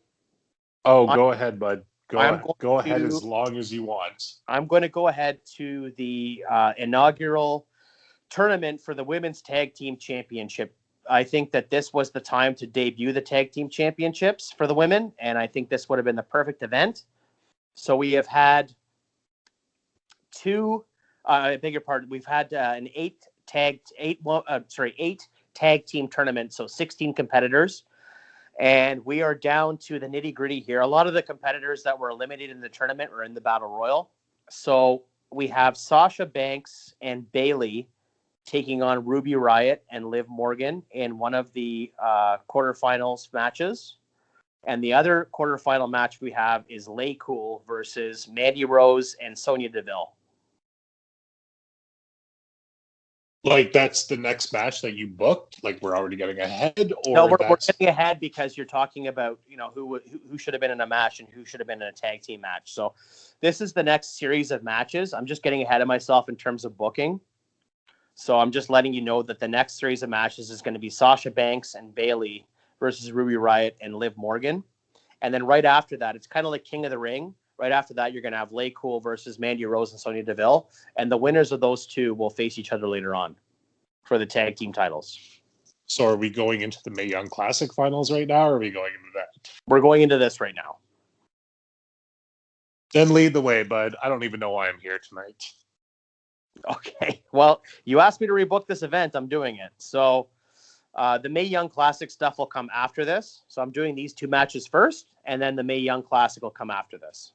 Go ahead, bud. Go ahead as long as you want. I'm going to go ahead to the inaugural tournament for the Women's Tag Team Championship. I think that this was the time to debut the Tag Team Championships for the women, and I think this would have been the perfect event. So we have had I beg your pardon. We've had an eight tag team tournament, so 16 competitors, and we are down to the nitty gritty here. A lot of the competitors that were eliminated in the tournament are in the Battle Royal. So we have Sasha Banks and Bayley taking on Ruby Riot and Liv Morgan in one of the quarterfinals matches. And the other quarterfinal match we have is Lay Cool versus Mandy Rose and Sonya Deville. Like, that's the next match that you booked? Like, we're already getting ahead? Or no, we're getting ahead because you're talking about, who should have been in a match and who should have been in a tag team match. So this is the next series of matches. I'm just getting ahead of myself in terms of booking. So I'm just letting you know that the next series of matches is going to be Sasha Banks and Bayley versus Ruby Riot and Liv Morgan. And then right after that, it's kind of like King of the Ring. Right after that, you're going to have Lay Cool versus Mandy Rose and Sonya Deville. And the winners of those two will face each other later on for the tag team titles. So are we going into the Mae Young Classic finals right now, or are we going into that? We're going into this right now. Then lead the way, bud. I don't even know why I'm here tonight. Okay. Well, you asked me to rebook this event. I'm doing it. So the Mae Young Classic stuff will come after this. So I'm doing these two matches first, and then the Mae Young Classic will come after this.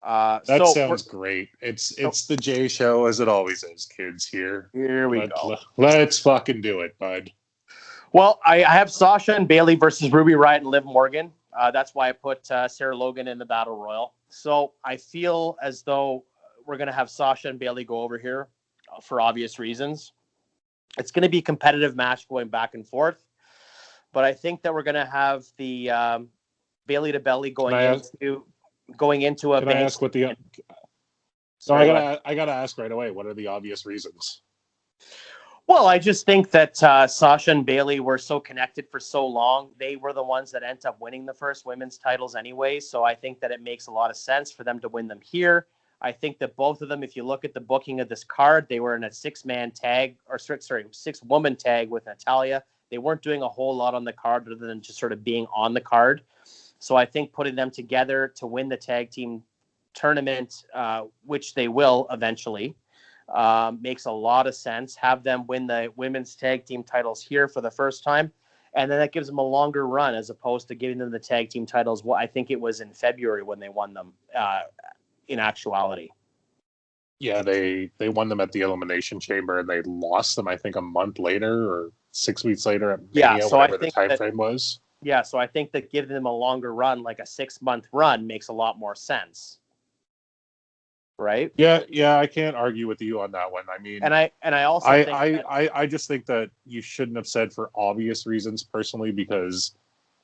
That sounds great. It's the J show, as it always is, kids. Here we go. Let's fucking do it, bud. Well, I have Sasha and Bayley versus Ruby Riot and Liv Morgan. That's why I put Sarah Logan in the Battle Royal. So I feel as though we're going to have Sasha and Bayley go over here for obvious reasons. It's going to be a competitive match going back and forth. But I think that we're going to have the Bayley to Belly going into a. Can I ask what the? Sorry, I gotta ask right away. What are the obvious reasons? Well, I just think that Sasha and Bayley were so connected for so long. They were the ones that ended up winning the first women's titles anyway. So I think that it makes a lot of sense for them to win them here. I think that both of them, if you look at the booking of this card, they were in a six-woman tag with Natalya. They weren't doing a whole lot on the card other than just sort of being on the card. So I think putting them together to win the tag team tournament, which they will eventually, makes a lot of sense. Have them win the women's tag team titles here for the first time. And then that gives them a longer run as opposed to giving them the tag team titles. Well, I think it was in February when they won them in actuality. Yeah, they won them at the Elimination Chamber and they lost them, I think, a month later or 6 weeks later at Mania, so whatever the time frame was. Yeah, so I think that giving them a longer run, like a 6-month run, makes a lot more sense. Right? Yeah, I can't argue with you on that one. I mean, and I also think I just think that you shouldn't have said for obvious reasons personally, because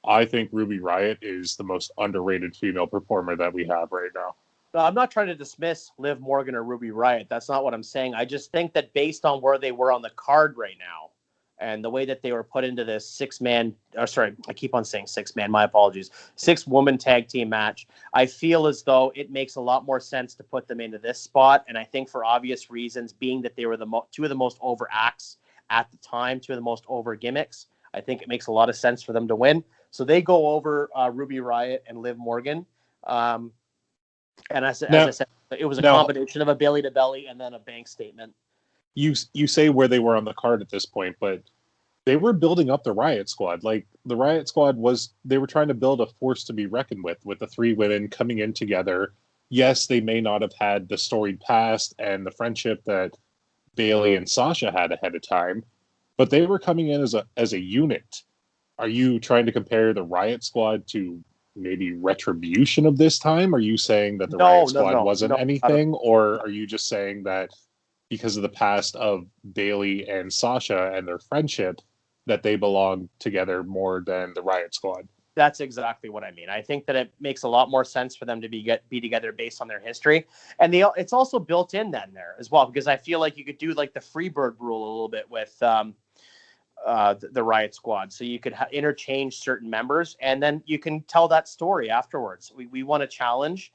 I think Ruby Riot is the most underrated female performer that we have right now. No, I'm not trying to dismiss Liv Morgan or Ruby Riot. That's not what I'm saying. I just think that based on where they were on the card right now and the way that they were put into this 6-woman tag team match, I feel as though it makes a lot more sense to put them into this spot. And I think for obvious reasons, being that they were two of the most over acts at the time, two of the most over gimmicks, I think it makes a lot of sense for them to win. So they go over Ruby Riot and Liv Morgan. And as I said, it was a combination of a belly to belly and then a bank statement. You say where they were on the card at this point, but they were building up the Riot Squad. Like, the Riot Squad they were trying to build a force to be reckoned with the three women coming in together. Yes, they may not have had the storied past and the friendship that Bayley and Sasha had ahead of time, but they were coming in as a unit. Are you trying to compare the Riot Squad to maybe Retribution of this time? Are you saying that the Riot Squad wasn't anything? Or are you just saying that because of the past of Bayley and Sasha and their friendship, that they belong together more than the Riot Squad? That's exactly what I mean. I think that it makes a lot more sense for them to be together based on their history. And it's also built in then there as well, because I feel like you could do like the Freebird rule a little bit with the Riot Squad. So you could interchange certain members and then you can tell that story afterwards. We want to challenge.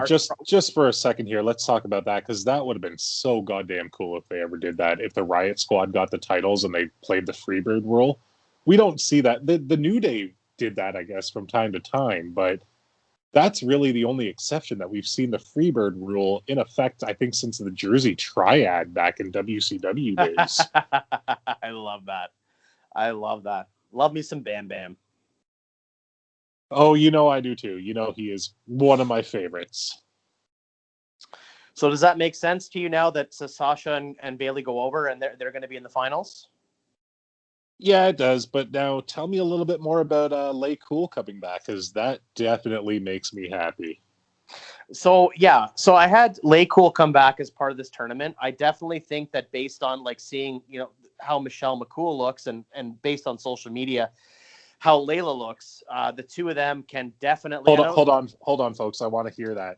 Just for a second here, let's talk about that, because that would have been so goddamn cool if they ever did that. If the Riot Squad got the titles and they played the Freebird rule. We don't see that. The New Day did that, I guess, from time to time, but That's really the only exception that we've seen the Freebird rule in effect, I think, since the Jersey Triad back in WCW days. I love that. I love that. Love me some Bam Bam. Oh, you know I do too. You know he is one of my favorites. So does that make sense to you now that Sasha and Bayley go over and they're going to be in the finals? Yeah, it does. But now tell me a little bit more about Lay Cool coming back, because that definitely makes me happy. So yeah, so I had Lay Cool come back as part of this tournament. I definitely think that based on like seeing, how Michelle McCool looks and based on social media, how Layla looks, the two of them can definitely Hold on, folks. I want to hear that.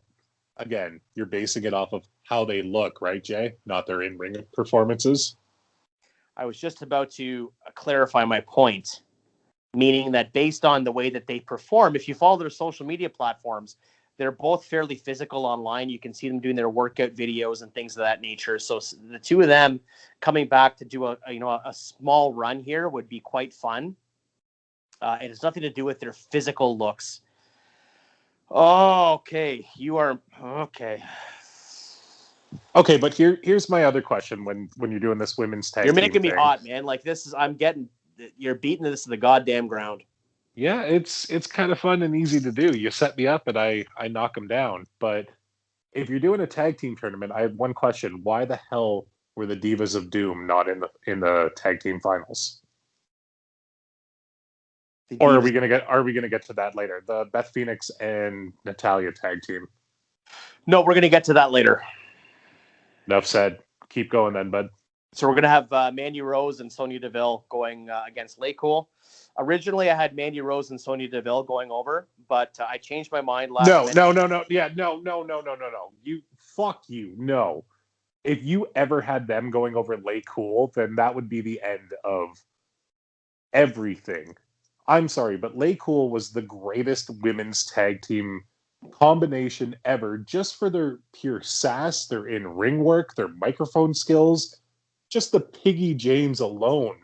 Again, you're basing it off of how they look, right, Jay? Not their in-ring performances. I was just about to clarify my point, meaning that based on the way that they perform, if you follow their social media platforms, they're both fairly physical online. You can see them doing their workout videos and things of that nature. So the two of them coming back to do a small run here would be quite fun. It has nothing to do with their physical looks. Oh, okay. You are okay. Okay, but here's my other question when you're doing this women's tag You're team making me thing. hot, man. Like you're beating this to the goddamn ground. Yeah, it's kind of fun and easy to do. You set me up and I knock them down. But if you're doing a tag team tournament, I have one question. Why the hell were the Divas of Doom not in the tag team finals? Or are we gonna get to that later? The Beth Phoenix and Natalya tag team. No, we're gonna get to that later. Enough said. Keep going then, bud. So we're gonna have Mandy Rose and Sonya Deville going against Lay Cool. Originally, I had Mandy Rose and Sonya Deville going over, but I changed my mind last minute. No. Yeah, no. Fuck you. No. If you ever had them going over Lay Cool, then that would be the end of everything. I'm sorry, but Lay Cool was the greatest women's tag team combination ever, just for their pure sass, their in-ring work, their microphone skills. Just the Piggy James alone,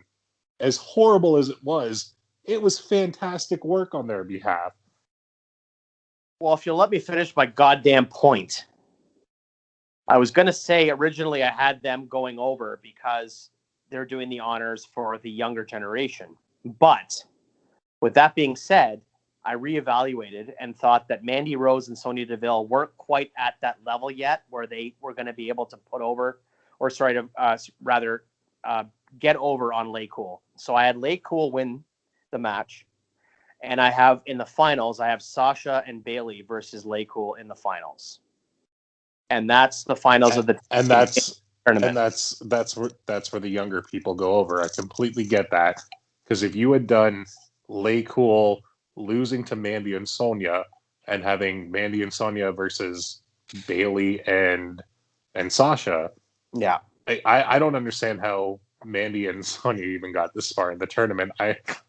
as horrible as it was fantastic work on their behalf. Well, if you'll let me finish my goddamn point. I was going to say originally I had them going over because they're doing the honors for the younger generation. But with that being said, I reevaluated and thought that Mandy Rose and Sonya Deville weren't quite at that level yet where they were going to be able to put over, or sorry, to get over on Lay Cool. So I had Lay Cool win the match. And I have in the finals, I have Sasha and Bayley versus Lay Cool in the finals. And that's the finals of the tournament. And that's where the younger people go over. I completely get that. Because if you had done Lay Cool losing to Mandy and Sonya and having Mandy and Sonya versus Bayley and Sasha, yeah, I don't understand how Mandy and Sonya even got this far in the tournament.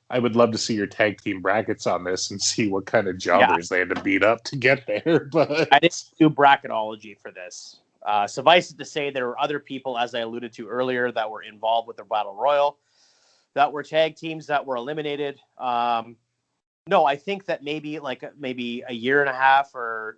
I would love to see your tag team brackets on this and see what kind of jobbers they had to beat up to get there. But I didn't do bracketology for this. Suffice it to say, there were other people, as I alluded to earlier, that were involved with the Battle Royal, that were tag teams that were eliminated. No, I think that maybe a year and a half or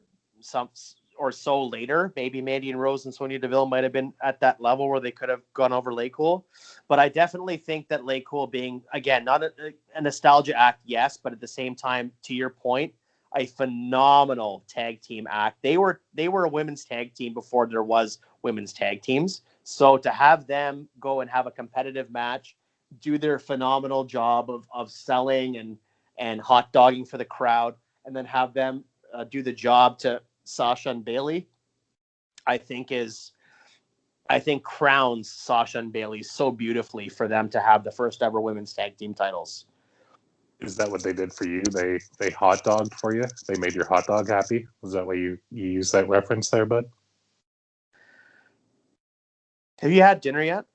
so later, maybe Mandy and Rose and Sonya Deville might have been at that level where they could have gone over Lay Cool. But I definitely think that Lay Cool being, again, not a nostalgia act, yes, but at the same time, to your point, a phenomenal tag team act. They were a women's tag team before there was women's tag teams. So to have them go and have a competitive match, do their phenomenal job of selling and hot dogging for the crowd, and then have them do the job to Sasha and Bayley, I think crowns Sasha and Bayley so beautifully for them to have the first ever women's tag team titles. Is that what they did for you? They hot dogged for you? They made your hot dog happy? Was that why you used that reference there, bud? Have you had dinner yet?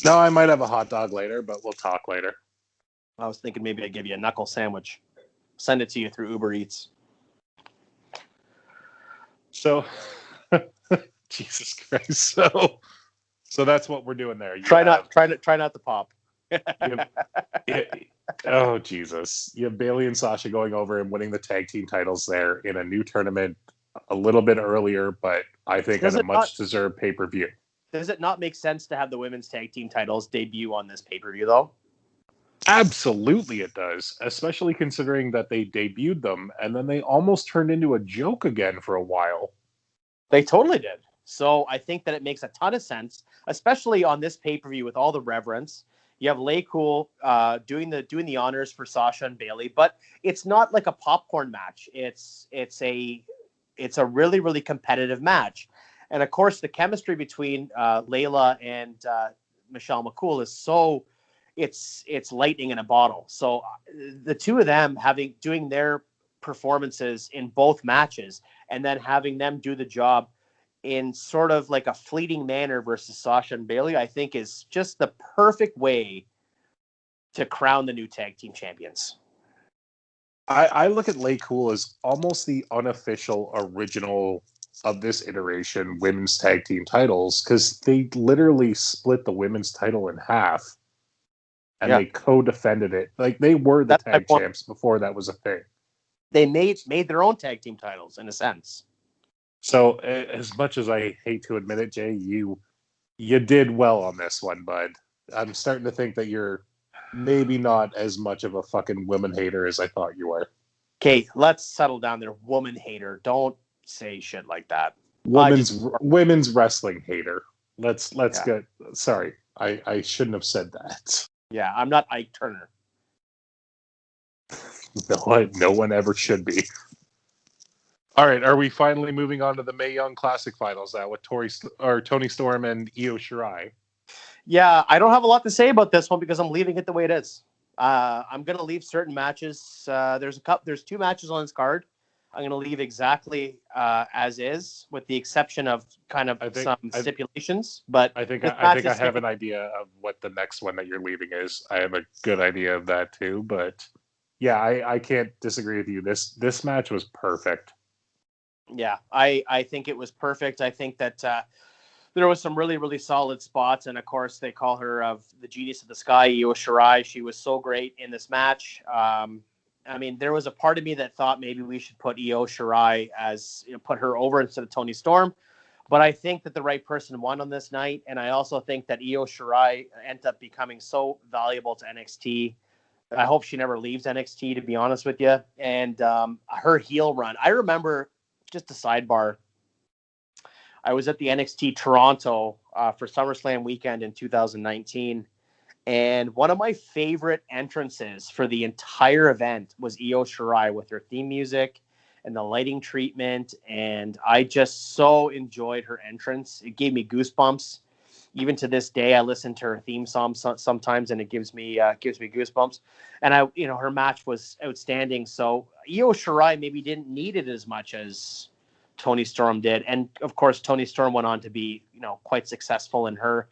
No, I might have a hot dog later, but we'll talk later. I was thinking maybe I'd give you a knuckle sandwich. Send it to you through Uber Eats. So, Jesus Christ. So that's what we're doing there. Try not to pop. You have, oh, Jesus. You have Bayley and Sasha going over and winning the tag team titles there in a new tournament a little bit earlier, but I think on a much-deserved pay-per-view. Does it not make sense to have the women's tag team titles debut on this pay-per-view, though? Absolutely it does, especially considering that they debuted them and then they almost turned into a joke again for a while. They totally did. So I think that it makes a ton of sense, especially on this pay-per-view with all the reverence. You have Lay Cool doing the honors for Sasha and Bayley, but it's not like a popcorn match. It's a really, really competitive match. And of course, the chemistry between Layla and Michelle McCool is so it's lightning in a bottle. So the two of them doing their performances in both matches and then having them do the job in sort of like a fleeting manner versus Sasha and Bayley, I think is just the perfect way to crown the new tag team champions. I look at Lay Cool as almost the unofficial original of this iteration women's tag team titles, because they literally split the women's title in half and they co-defended it. Like they were the tag champs before that was a thing. They made their own tag team titles in a sense. So as much as I hate to admit it, Jay, you did well on this one, bud. I'm starting to think that you're maybe not as much of a fucking woman hater as I thought you were. Okay, let's settle down there. Woman hater. Don't say shit like that. Women's wrestling hater. Let's get. Sorry, I shouldn't have said that. Yeah, I'm not Ike Turner. No one ever should be. All right, are we finally moving on to the Mae Young Classic Finals now with Toni Storm and Io Shirai? Yeah, I don't have a lot to say about this one because I'm leaving it the way it is. I'm going to leave certain matches. There's two matches on this card. I'm going to leave exactly as is, with the exception of some stipulations. But I think I have an idea of what the next one that you're leaving is. I have a good idea of that too. But yeah, I can't disagree with you. This match was perfect. Yeah, I think it was perfect. I think that there was some really, really solid spots. And of course, they call her of the genius of the sky, Io Shirai. She was so great in this match. I mean, there was a part of me that thought maybe we should put Io Shirai put her over instead of Toni Storm. But I think that the right person won on this night. And I also think that Io Shirai ended up becoming so valuable to NXT. I hope she never leaves NXT, to be honest with you. And her heel run. I remember, just a sidebar, I was at the NXT Toronto for SummerSlam weekend in 2019. And one of my favorite entrances for the entire event was Io Shirai with her theme music and the lighting treatment. And I just so enjoyed her entrance. It gave me goosebumps. Even to this day, I listen to her theme song sometimes, and it gives me goosebumps. And her match was outstanding. So Io Shirai maybe didn't need it as much as Toni Storm did. And of course, Toni Storm went on to be, quite successful in her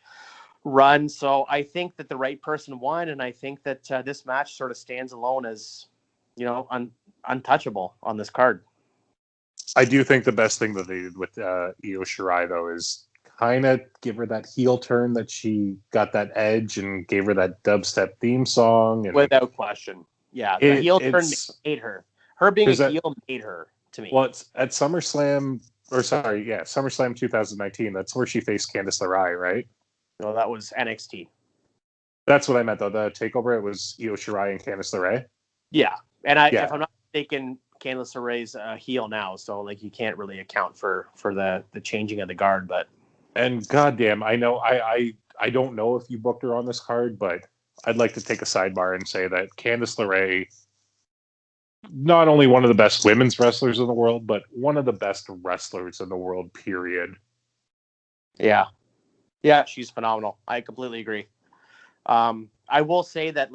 run. So I think that the right person won, and I think that this match sort of stands alone as, untouchable on this card. I do think the best thing that they did with Io Shirai, though, is kind of give her that heel turn, that she got that edge and gave her that dubstep theme song. And without question. Yeah, the heel turn made her. Her being a heel made her, to me. Well, it's at SummerSlam 2019. That's where she faced Candice LeRae, right? No, that was NXT. That's what I meant, though. The takeover, it was Io Shirai and Candice LeRae. Yeah, and if I'm not mistaken, Candice LeRae's a heel now, so you can't really account for the changing of the guard. But goddamn, I know I don't know if you booked her on this card, but I'd like to take a sidebar and say that Candice LeRae, not only one of the best women's wrestlers in the world, but one of the best wrestlers in the world, period. Yeah. Yeah, she's phenomenal. I completely agree. I will say that,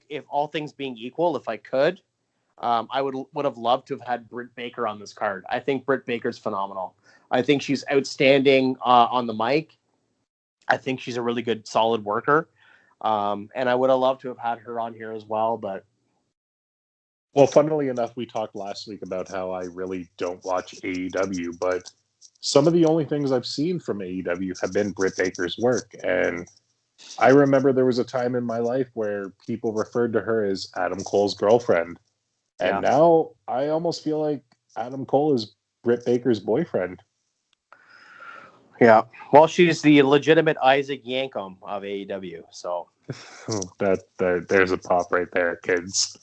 if all things being equal, if I could, I would have loved to have had Britt Baker on this card. I think Britt Baker's phenomenal. I think she's outstanding on the mic. I think she's a really good, solid worker. And I would have loved to have had her on here as well, but. Well, funnily enough, we talked last week about how I really don't watch AEW, but some of the only things I've seen from AEW have been Britt Baker's work. And I remember there was a time in my life where people referred to her as Adam Cole's girlfriend. And Yeah. now I almost feel like Adam Cole is Britt Baker's boyfriend. Yeah. Well, she's the legitimate Isaac Yankem of AEW. So There's a pop right there, kids.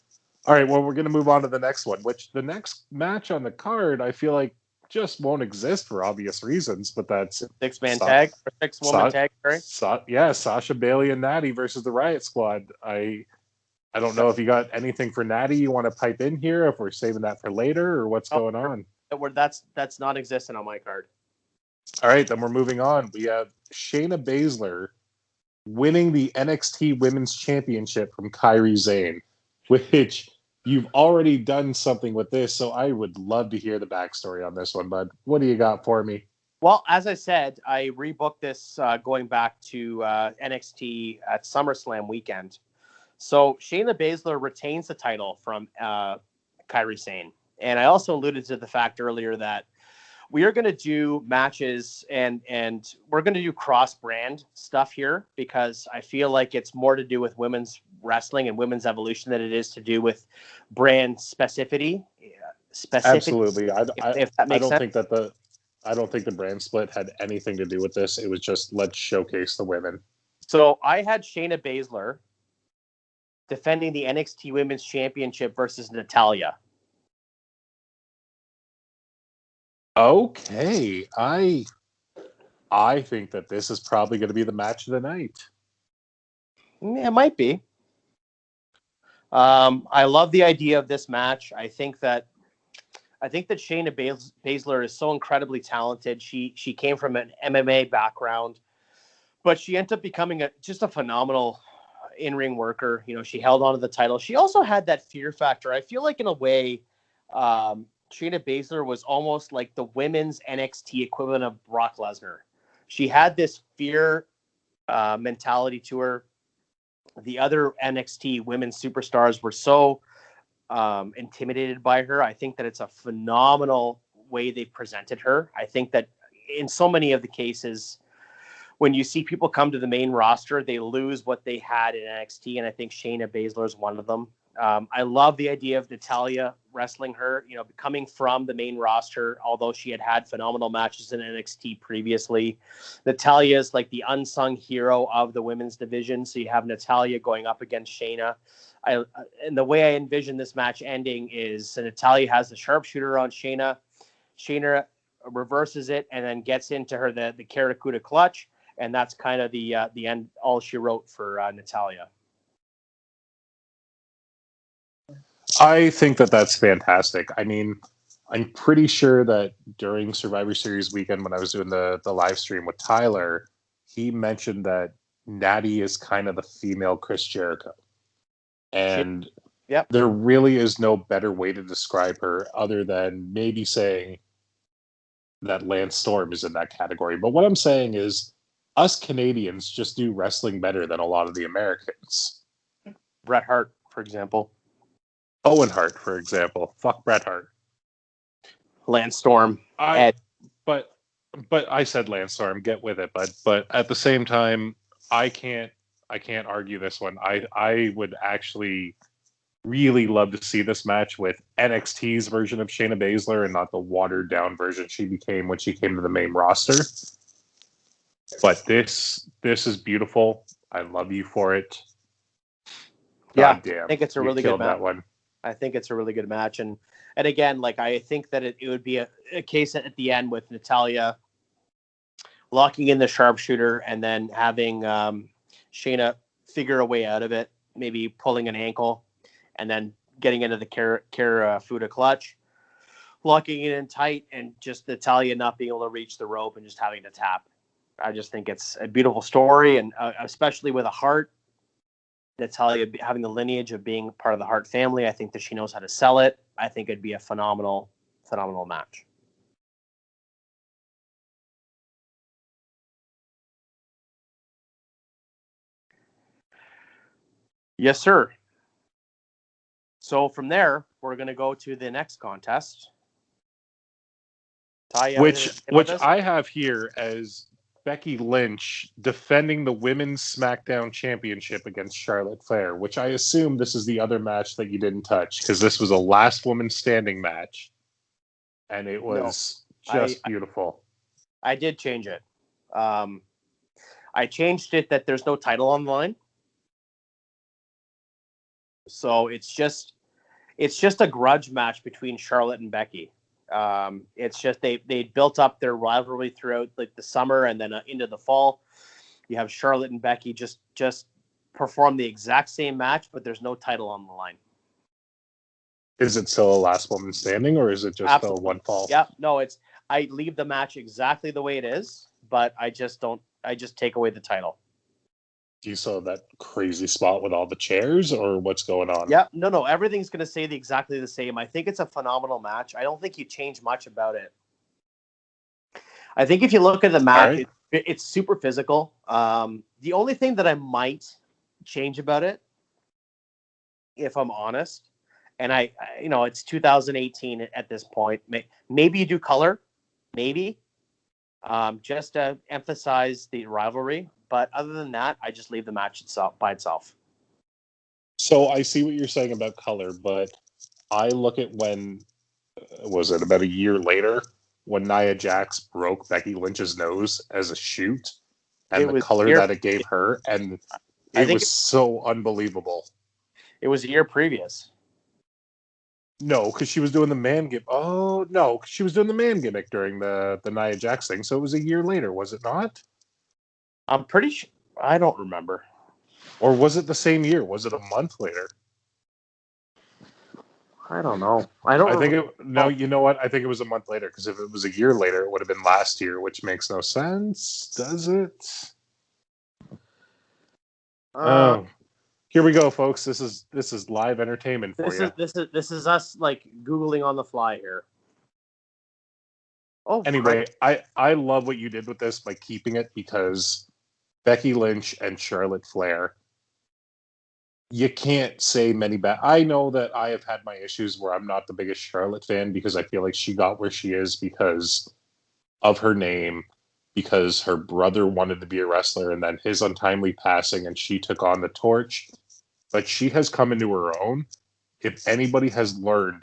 All right, well, we're going to move on to the next one, which the next match on the card, I feel like just won't exist for obvious reasons, but that's six-man Sa- tag or six-woman tag, right? Sasha, Bailey, and Natty versus the Riot Squad. I don't know if you got anything for Natty you want to pipe in here, if we're saving that for later, or what's going on. That's non-existent on my card. All right, then we're moving on. We have Shayna Baszler winning the NXT Women's Championship from Kyrie Zane, which you've already done something with this, so I would love to hear the backstory on this one, bud. What do you got for me? Well, as I said, I rebooked this going back to NXT at SummerSlam weekend. So Shayna Baszler retains the title from Kyrie Sane. And I also alluded to the fact earlier that we are going to do matches and we're going to do cross-brand stuff here because I feel like it's more to do with women's wrestling and women's evolution than it is to do with brand specificity. Absolutely. If that makes sense. I don't think the brand split had anything to do with this. It was just let's showcase the women. So I had Shayna Baszler defending the NXT Women's Championship versus Natalya. Okay, I think that this is probably going to be the match of the night. Yeah, it might be. I love the idea of this match. I think that Shayna Baszler is so incredibly talented. She came from an MMA background, but she ended up becoming just a phenomenal in-ring worker. You know, she held on to the title. She also had that fear factor. I feel like in a way, Shayna Baszler was almost like the women's NXT equivalent of Brock Lesnar. She had this fear mentality to her. The other NXT women's superstars were so intimidated by her. I think that it's a phenomenal way they presented her. I think that in so many of the cases, when you see people come to the main roster, they lose what they had in NXT, and I think Shayna Baszler is one of them. I love the idea of Natalya wrestling her, you know, coming from the main roster, although she had phenomenal matches in NXT previously. Natalya is like the unsung hero of the women's division. So you have Natalya going up against Shayna. And the way I envision this match ending is Natalya has the sharpshooter on Shayna. Shayna reverses it and then gets into her the Karakuta clutch. And that's kind of the end, all she wrote for Natalya. I think that that's fantastic. I mean, I'm pretty sure that during Survivor Series weekend when I was doing the live stream with Tyler, he mentioned that Natty is kind of the female Chris Jericho. And there really is no better way to describe her other than maybe saying that Lance Storm is in that category. But what I'm saying is us Canadians just do wrestling better than a lot of the Americans. Bret Hart, for example. Owen Hart, for example. Fuck Bret Hart. Lance Storm. But I said Lance Storm. Get with it, but at the same time, I can't argue this one. I would actually really love to see this match with NXT's version of Shayna Baszler and not the watered down version she became when she came to the main roster. But this is beautiful. I love you for it. God damn. I think it's a really good match. That one. I think it's a really good match. And again, like I think that it would be a case at the end with Natalya locking in the sharpshooter and then having Shayna figure a way out of it, maybe pulling an ankle and then getting into the Karakuta clutch, locking it in tight, and just Natalya not being able to reach the rope and just having to tap. I just think it's a beautiful story, and especially with a Hart, Natalya having the lineage of being part of the Hart family, I think that she knows how to sell it. I think it'd be a phenomenal match. Yes, sir. So from there, we're going to go to the next contest. Ty, which I have here as Becky Lynch defending the Women's SmackDown Championship against Charlotte Flair, which I assume this is the other match that you didn't touch because this was a last woman standing match. And it was just beautiful. I did change it. I changed it that there's no title on the line. So it's just a grudge match between Charlotte and Becky. It's just they built up their rivalry throughout like the summer and then into the fall. You have Charlotte and Becky just perform the exact same match, but there's no title on the line. Is it still a last woman standing, or is it just a one fall? Yeah, no, I leave the match exactly the way it is, but I just take away the title. Do you saw that crazy spot with all the chairs, or what's going on? Yeah, no, everything's going to stay exactly the same. I think it's a phenomenal match. I don't think you change much about it. I think if you look at the match, right, it's super physical. The only thing that I might change about it, if I'm honest, and I it's 2018 at this point. Maybe you do color, maybe, just to emphasize the rivalry. But other than that, I just leave the match itself by itself. So I see what you're saying about color, but I look at when, was it about a year later, when Nia Jax broke Becky Lynch's nose as a shoot, and the color that it gave her, and it was so unbelievable. It was a year previous. No, because she was doing the man gimmick. Oh, no, she was doing the man gimmick during the Nia Jax thing, so it was a year later, was it not? I'm pretty sure. I don't remember. Or was it the same year? Was it a month later? I don't know. You know what? I think it was a month later, because if it was a year later, it would have been last year, which makes no sense, does it? Here we go, folks. This is live entertainment for you. This is us like Googling on the fly here. Oh, anyway, I love what you did with this by keeping it, because Becky Lynch and Charlotte Flair, you can't say many bad. I know that I have had my issues where I'm not the biggest Charlotte fan, because I feel like she got where she is because of her name, because her brother wanted to be a wrestler, and then his untimely passing, and she took on the torch. But she has come into her own. If anybody has learned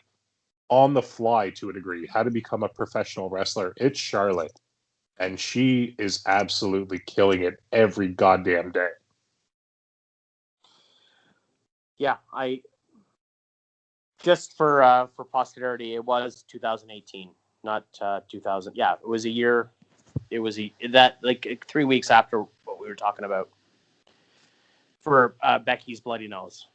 on the fly, to a degree, how to become a professional wrestler, it's Charlotte. And she is absolutely killing it every goddamn day. Yeah, just for posterity, it was 2018, not 2000. Yeah, it was a year. It was like 3 weeks after what we were talking about for Becky's bloody nose,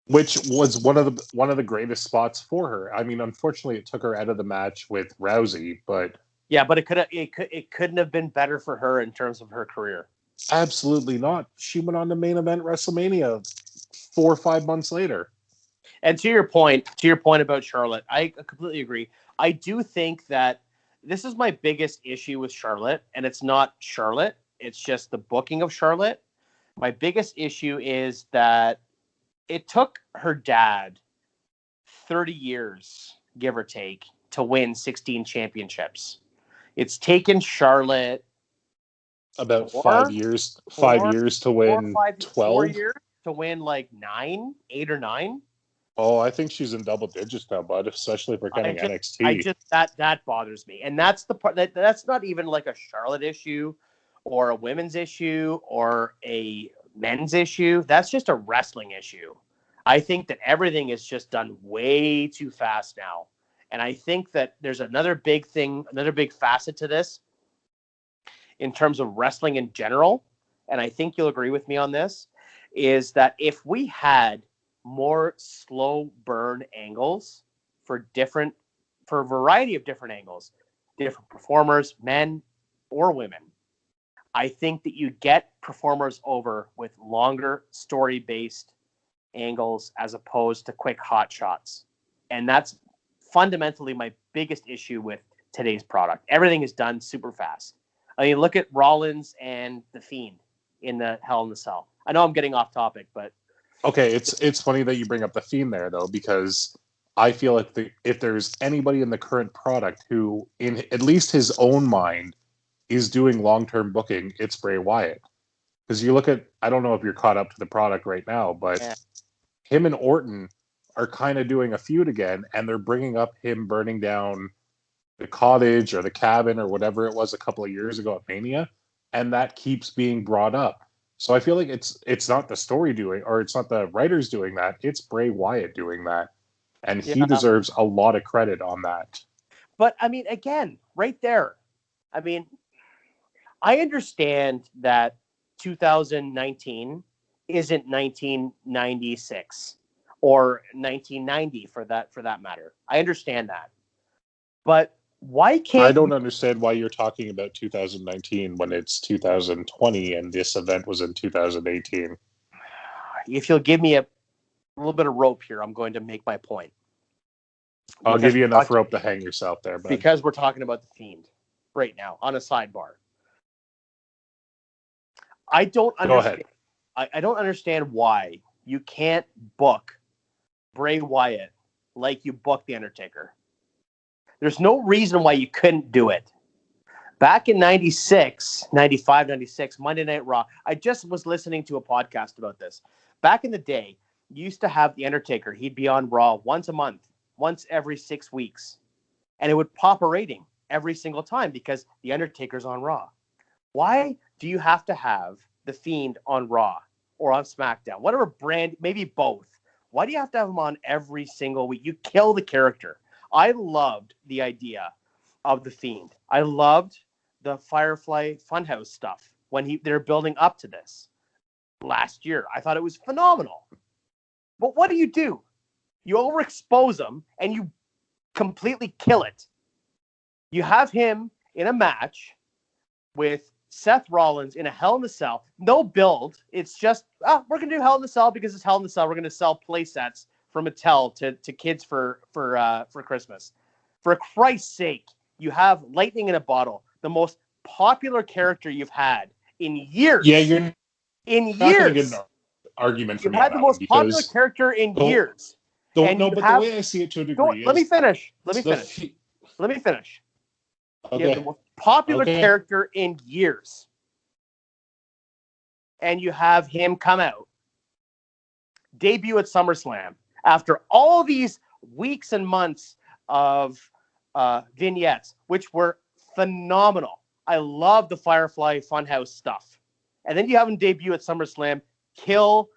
which was one of the greatest spots for her. I mean, unfortunately, it took her out of the match with Rousey, but yeah, but it couldn't have been better for her in terms of her career. Absolutely not. She went on to main event WrestleMania 4 or 5 months later. And to your point about Charlotte, I completely agree. I do think that this is my biggest issue with Charlotte, and it's not Charlotte. It's just the booking of Charlotte. My biggest issue is that it took her dad 30 years, give or take, to win 16 championships. It's taken Charlotte about 5 years. 5 years to win 12. 4 years to win like 8 or 9. Oh, I think she's in double digits now, bud. Especially for coming NXT. That bothers me, and that's the part that's not even like a Charlotte issue, or a women's issue, or a men's issue. That's just a wrestling issue. I think that everything is just done way too fast now. And I think that there's another big facet to this in terms of wrestling in general. And I think you'll agree with me on this, is that if we had more slow burn angles for a variety of different angles, different performers, men or women, I think that you get performers over with longer story-based angles as opposed to quick hot shots. And that's fundamentally my biggest issue with today's product. Everything is done super fast. I mean, look at Rollins and The Fiend in the Hell in the Cell. I know I'm getting off topic, but okay, it's funny that you bring up The Fiend there, though, because I feel like if there's anybody in the current product who, in at least his own mind, is doing long-term booking, it's Bray Wyatt. Because you look at, I don't know if you're caught up to the product right now, but him and Orton are kind of doing a feud again, and they're bringing up him burning down the cottage or the cabin or whatever it was a couple of years ago at Mania, and that keeps being brought up. So I feel like it's not the story doing, or it's not the writers doing that, it's Bray Wyatt doing that. And he deserves a lot of credit on that. But, I mean, again, right there, I mean, I understand that 2019 isn't 1996 or 1990 for that matter. I understand that. But why can't I don't understand why you're talking about 2019 when it's 2020 and this event was in 2018. If you'll give me a little bit of rope here, I'm going to make my point. I'll give you enough rope to hang yourself there, bud. Because we're talking about The Fiend right now on a sidebar. I don't understand. I don't understand why you can't book Bray Wyatt like you booked The Undertaker. There's no reason why you couldn't do it. Back in 96, Monday Night Raw, I just was listening to a podcast about this. Back in the day, you used to have The Undertaker. He'd be on Raw once a month, once every 6 weeks. And it would pop a rating every single time because The Undertaker's on Raw. Why do you have to have The Fiend on Raw or on SmackDown? Whatever brand, maybe both. Why do you have to have him on every single week? You kill the character. I loved the idea of The Fiend. I loved the Firefly Funhouse stuff when they're building up to this last year. I thought it was phenomenal. But what do? You overexpose him and you completely kill it. You have him in a match with Seth Rollins in a Hell in a Cell. No build. It's just, we're going to do Hell in a Cell because it's Hell in a Cell. We're going to sell play sets from Mattel to kids for Christmas. For Christ's sake, you have lightning in a bottle, the most popular character you've had in years. Yeah, you're in not going to years. get an argument from You've had the most popular character in years. The way I see it to a degree Let me finish. Let me finish. Okay. You have the most popular character in years. And you have him come out, debut at SummerSlam, after all these weeks and months of vignettes, which were phenomenal. I love the Firefly Funhouse stuff. And then you have him debut at SummerSlam, kill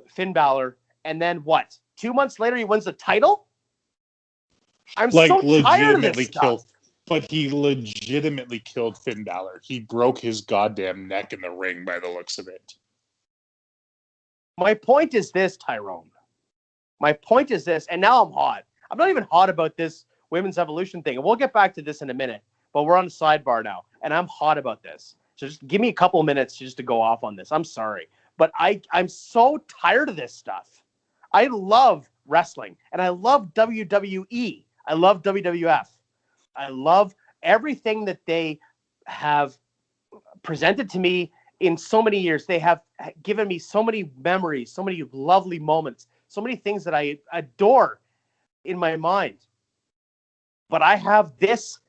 Finn Balor, and then what? 2 months later, he wins the title? I'm so tired of this stuff. But he legitimately killed Finn Balor. He broke his goddamn neck in the ring by the looks of it. My point is this, Tyrone. My point is this, and now I'm hot. I'm not even hot about this women's evolution thing. And we'll get back to this in a minute, but we're on the sidebar now, and I'm hot about this. So just give me a couple of minutes just to go off on this. I'm sorry. But I'm so tired of this stuff. I love wrestling, and I love WWE. I love WWF. I love everything that they have presented to me in so many years. They have given me so many memories, so many lovely moments, so many things that I adore in my mind. But I have this,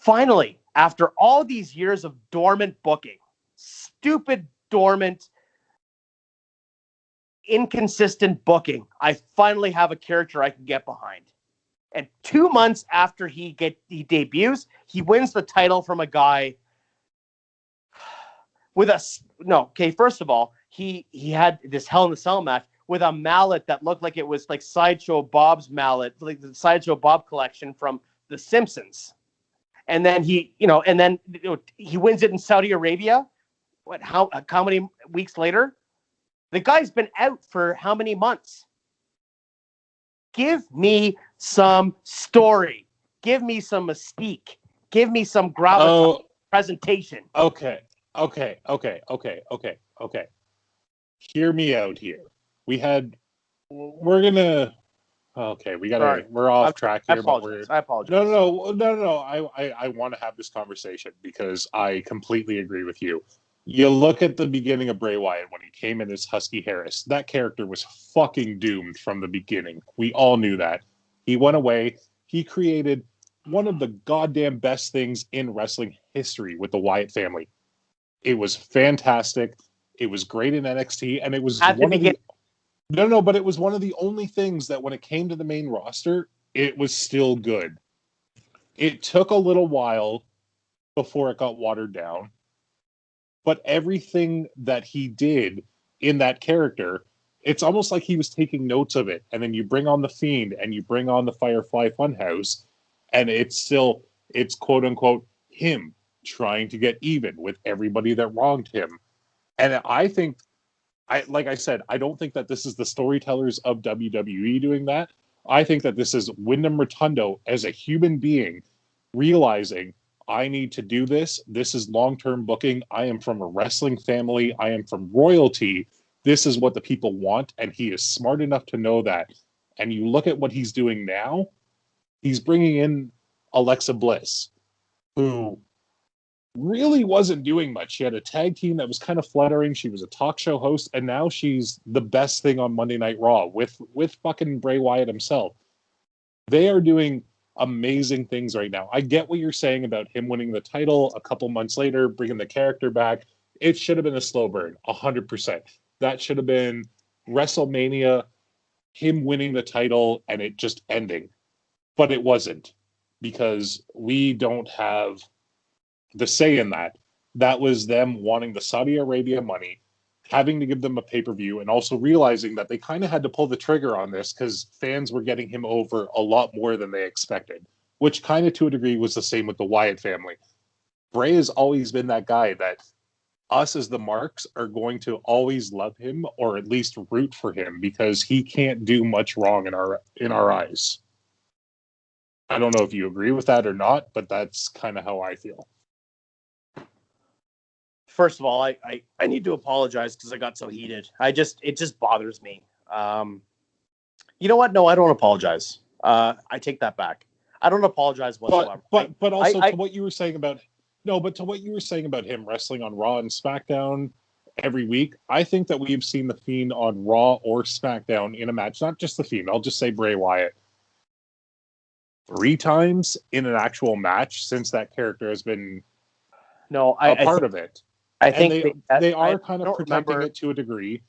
finally, after all these years of dormant booking, stupid, dormant, inconsistent booking, I finally have a character I can get behind. And 2 months after he debuts, he wins the title from a guy with first of all, he had this Hell in a Cell match with a mallet that looked like it was like Sideshow Bob's mallet, like the Sideshow Bob collection from The Simpsons. And then he wins it in Saudi Arabia. How many weeks later? The guy's been out for how many months? Give me some story. Give me some mystique. Give me some gravitas presentation. Okay. Hear me out here. We're off track here. I apologize. No. I want to have this conversation because I completely agree with you. You look at the beginning of Bray Wyatt when he came in as Husky Harris. That character was fucking doomed from the beginning. We all knew that. He went away. He created one of the goddamn best things in wrestling history with the Wyatt family. It was fantastic. It was great in NXT, and it was one of the but it was one of the only things that when it came to the main roster, it was still good. It took a little while before it got watered down, but everything that he did in that character, it's almost like he was taking notes of it. And then you bring on the Fiend and you bring on the Firefly Funhouse, and it's quote unquote him trying to get even with everybody that wronged him. And I think, like I said, I don't think that this is the storytellers of WWE doing that. I think that this is Wyndham Rotundo as a human being realizing, I need to do this. This is long-term booking. I am from a wrestling family. I am from royalty. This is what the people want, and he is smart enough to know that. And you look at what he's doing now, he's bringing in Alexa Bliss, who really wasn't doing much. She had a tag team that was kind of fluttering. She was a talk show host, and now she's the best thing on Monday Night Raw with fucking Bray Wyatt himself. They are doing amazing things right now. I get what you're saying about him winning the title a couple months later, bringing the character back. It should have been a slow burn, 100%. That should have been WrestleMania, him winning the title, and it just ending. But it wasn't, because we don't have the say in that. That was them wanting the Saudi Arabia money, having to give them a pay-per-view, and also realizing that they kind of had to pull the trigger on this because fans were getting him over a lot more than they expected, which kind of to a degree was the same with the Wyatt family. Bray has always been that guy that us as the marks are going to always love him, or at least root for him, because he can't do much wrong in our eyes. I don't know if you agree with that or not, but that's kind of how I feel. First of all, I need to apologize because I got so heated. It just bothers me. You know what? No, I don't apologize. I take that back. I don't apologize whatsoever. But also to what you were saying about him wrestling on Raw and SmackDown every week, I think that we've seen the Fiend on Raw or SmackDown in a match, not just the Fiend. I'll just say Bray Wyatt 3 times in an actual match since that character has been part of it. I think they are kind of protecting it to a degree,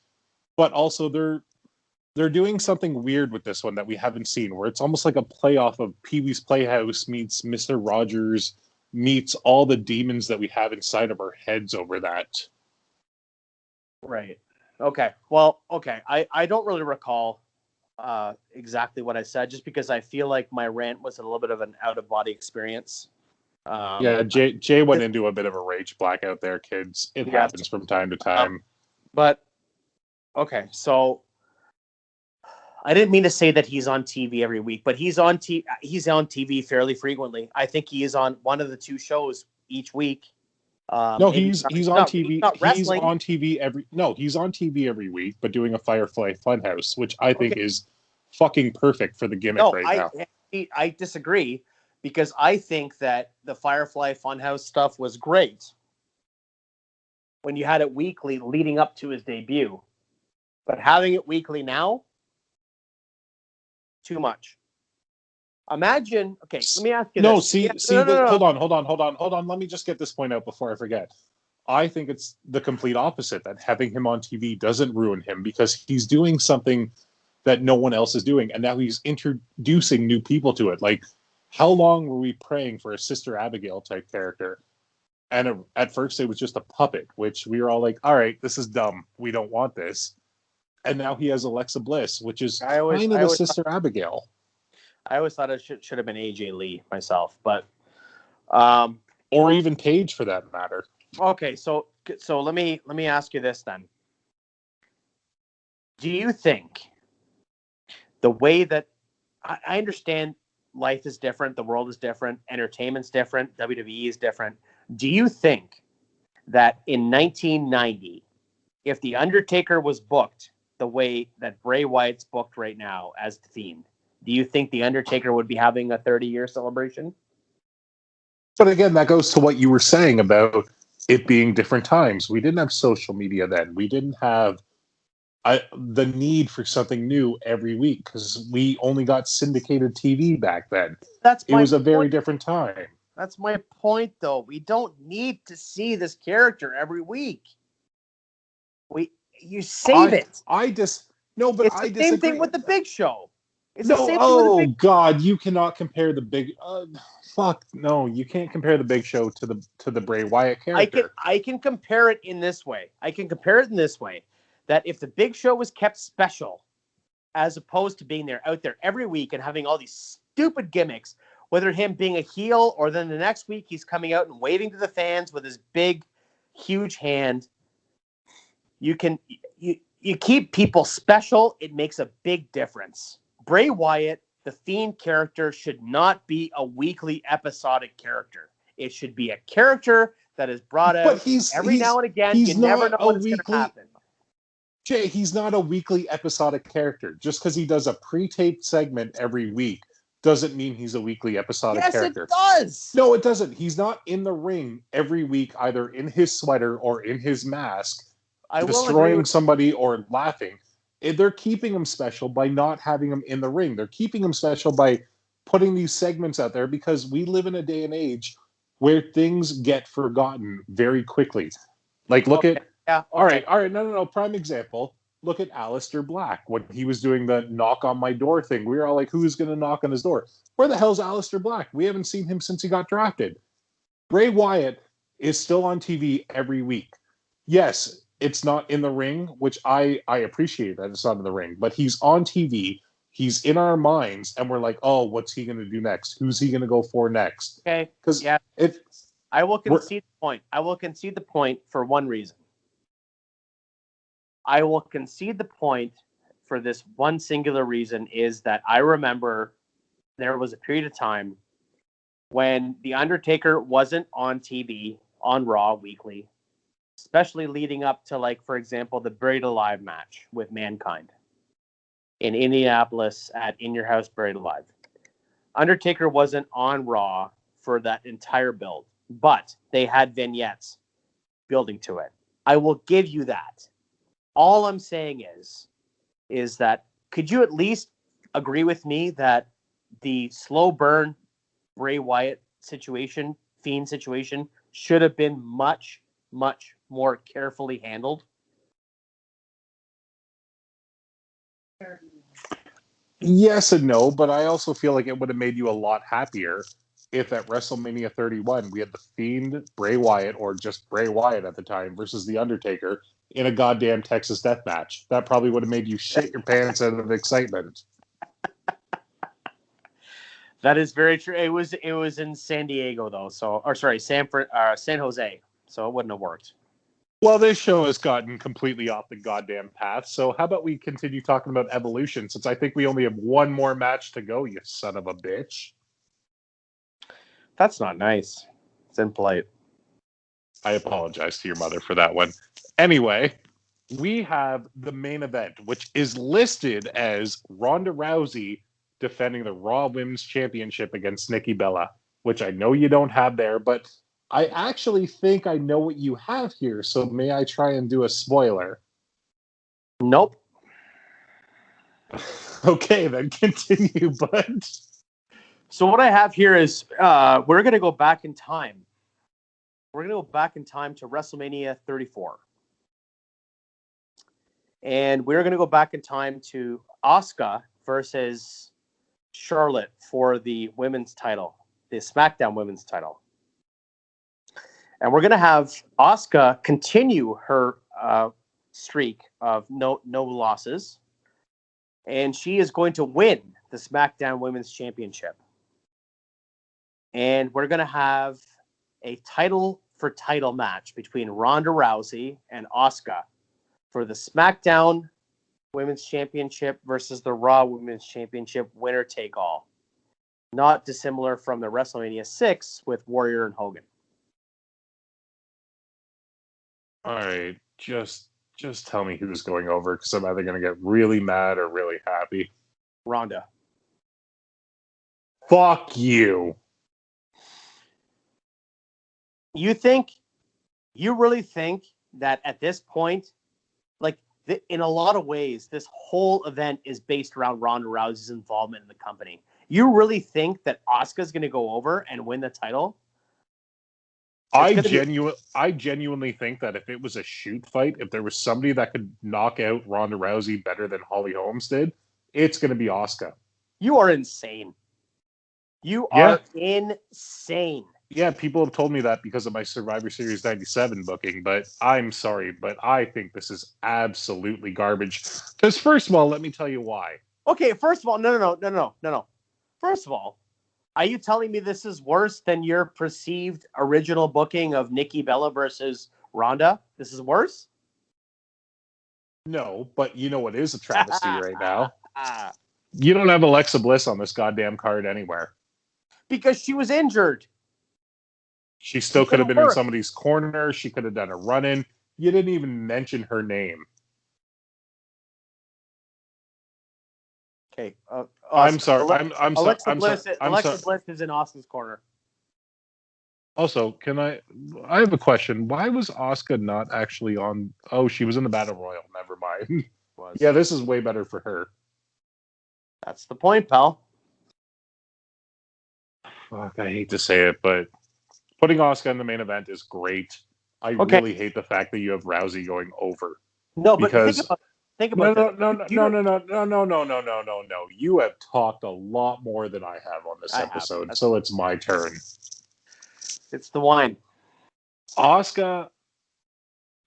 but also they're doing something weird with this one that we haven't seen, where it's almost like a playoff of Pee-wee's Playhouse meets Mr. Rogers meets all the demons that we have inside of our heads over that. Right. Okay. Well, okay. I don't really recall exactly what I said, just because I feel like my rant was a little bit of an out-of-body experience. Jay went into a bit of a rage blackout there, kids. It happens from time to time. But okay, so I didn't mean to say that he's on TV every week, but he's on TV fairly frequently. I think he is on one of the 2 shows each week. He's on TV. He's on TV every week, but doing a Firefly Funhouse, which I think is fucking perfect for the gimmick now. I disagree, because I think that the Firefly Funhouse stuff was great when you had it weekly leading up to his debut. But having it weekly now, too much. Imagine, okay, let me ask you this. Hold on. Let me just get this point out before I forget. I think it's the complete opposite, that having him on TV doesn't ruin him, because he's doing something that no one else is doing, and now he's introducing new people to it. Like, how long were we praying for a Sister Abigail type character? And at first it was just a puppet, which we were all like, all right, this is dumb. We don't want this. And now he has Alexa Bliss, which is kind of the Sister Abigail. I always thought it should have been AJ Lee myself, but or even Paige for that matter. Okay, so let me ask you this then. Do you think the way that I understand life is different, the world is different, entertainment's different, WWE is different. Do you think that in 1990, if The Undertaker was booked the way that Bray Wyatt's booked right now as the Fiend, do you think The Undertaker would be having a 30-year celebration? But again, that goes to what you were saying about it being different times. We didn't have social media then. We didn't have the need for something new every week, because we only got syndicated TV back then. It was a very different time. That's my point, though. We don't need to see this character every week. You save it. It's the same thing with the Big Show. God, you cannot compare the Big. No, you can't compare the Big Show to the Bray Wyatt character. I can compare it in this way. That if the Big Show was kept special, as opposed to being out there every week and having all these stupid gimmicks, whether him being a heel or then the next week he's coming out and waving to the fans with his big, huge hand. You keep people special. It makes a big difference. Bray Wyatt, the Fiend character, should not be a weekly episodic character. It should be a character that is brought out every now and again. You never know what's going to happen. Jay, he's not a weekly episodic character. Just because he does a pre-taped segment every week doesn't mean he's a weekly episodic character. Yes, it does. No, it doesn't. He's not in the ring every week, either in his sweater or in his mask, destroying somebody or laughing. They're keeping him special by not having him in the ring. They're keeping him special by putting these segments out there, because we live in a day and age where things get forgotten very quickly. Like, look at... Yeah. All right. No. Prime example. Look at Aleister Black when he was doing the knock on my door thing. We were all like, who's going to knock on his door? Where the hell's Aleister Black? We haven't seen him since he got drafted. Bray Wyatt is still on TV every week. Yes, it's not in the ring, which I appreciate that it's not in the ring, but he's on TV. He's in our minds, and we're like, oh, what's he going to do next? Who's he going to go for next? Okay. Because I will concede the point. I will concede the point for one reason. I will concede the point for this one singular reason, is that I remember there was a period of time when The Undertaker wasn't on TV, on Raw weekly, especially leading up to, like, for example, the Buried Alive match with Mankind in Indianapolis at In Your House Buried Alive. Undertaker wasn't on Raw for that entire build, but they had vignettes building to it. I will give you that. All I'm saying is that, could you at least agree with me that the slow burn Bray Wyatt situation, Fiend situation, should have been much, much more carefully handled? Yes and no, but I also feel like it would have made you a lot happier if at WrestleMania 31 we had the Fiend, Bray Wyatt, or just Bray Wyatt at the time, versus The Undertaker in a goddamn Texas death match. That probably would have made you shit your pants out of excitement. That is very true. It was in San Diego though, San Jose, so it wouldn't have worked. Well, this show has gotten completely off the goddamn path, so how about we continue talking about Evolution, since I think we only have one more match to go, you son of a bitch. That's not nice. It's impolite. I apologize to your mother for that one. Anyway, we have the main event, which is listed as Ronda Rousey defending the Raw Women's Championship against Nikki Bella, which I know you don't have there, but I actually think I know what you have here, so may I try and do a spoiler? Nope. Okay, then continue, bud. So what I have here is we're going to go back in time. We're going to go back in time to WrestleMania 34. And we're going to go back in time to Asuka versus Charlotte for the women's title, the Smackdown women's title. And we're going to have Asuka continue her streak of no losses. And she is going to win the SmackDown Women's Championship. And we're going to have a title for title match between Ronda Rousey and Asuka for the SmackDown Women's Championship versus the Raw Women's Championship, winner take all. Not dissimilar from the WrestleMania 6 with Warrior and Hogan. All right, just tell me who's going over, because I'm either going to get really mad or really happy. Ronda. Fuck you. You really think that at this point, like, in a lot of ways, this whole event is based around Ronda Rousey's involvement in the company. You really think that Asuka's going to go over and win the title? I genuinely think that if it was a shoot fight, if there was somebody that could knock out Ronda Rousey better than Holly Holmes did, it's going to be Asuka. You are insane. You are insane. Yeah, people have told me that because of my Survivor Series 97 booking, but I'm sorry, but I think this is absolutely garbage. Because first of all, let me tell you why. Okay, first of all, no. First of all, are you telling me this is worse than your perceived original booking of Nikki Bella versus Ronda? This is worse? No, but you know what is a travesty right now? You don't have Alexa Bliss on this goddamn card anywhere. Because she was injured. She still could have been in somebody's corner. She could have done a run-in. You didn't even mention her name. Okay. I'm sorry. Alexa Bliss is in Austin's corner. Also, I have a question. Why was Asuka not actually on? Oh, she was in the Battle Royal. Never mind. Yeah, this is way better for her. That's the point, pal. Fuck, I hate to say it, but putting Asuka in the main event is great. I really hate the fact that you have Rousey going over. No, but think about no. You have talked a lot more than I have on this episode, so it's my turn. It's the wine. Asuka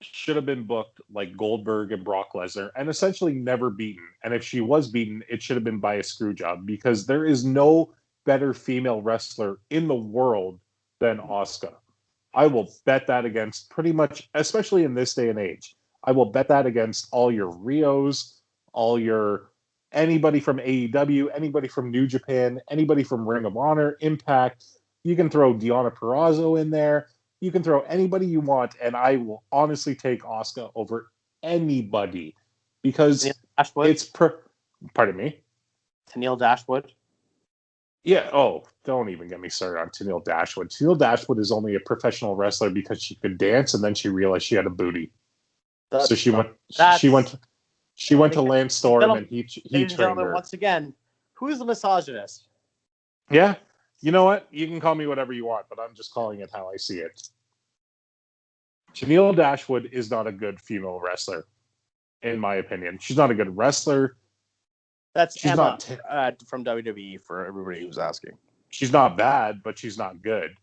should have been booked like Goldberg and Brock Lesnar and essentially never beaten. And if she was beaten, it should have been by a screw job because there is no better female wrestler in the world than Asuka. I will bet that against pretty much, especially in this day and age. I will bet that against all your Rios, anybody from AEW, anybody from New Japan, anybody from Ring of Honor, Impact. You can throw Deonna Purrazzo in there. You can throw anybody you want, and I will honestly take Asuka over anybody because pardon me? Tennille Dashwood? Yeah, don't even get me started on Tennille Dashwood. Tennille Dashwood is only a professional wrestler because she could dance, and then she realized she had a booty. So she went to Lance Storm, and he trained her. Once again, who's the misogynist? Yeah, you know what? You can call me whatever you want, but I'm just calling it how I see it. Tennille Dashwood is not a good female wrestler, in my opinion. She's not a good wrestler. That's Emma from WWE for everybody who's asking. She's not bad, but she's not good.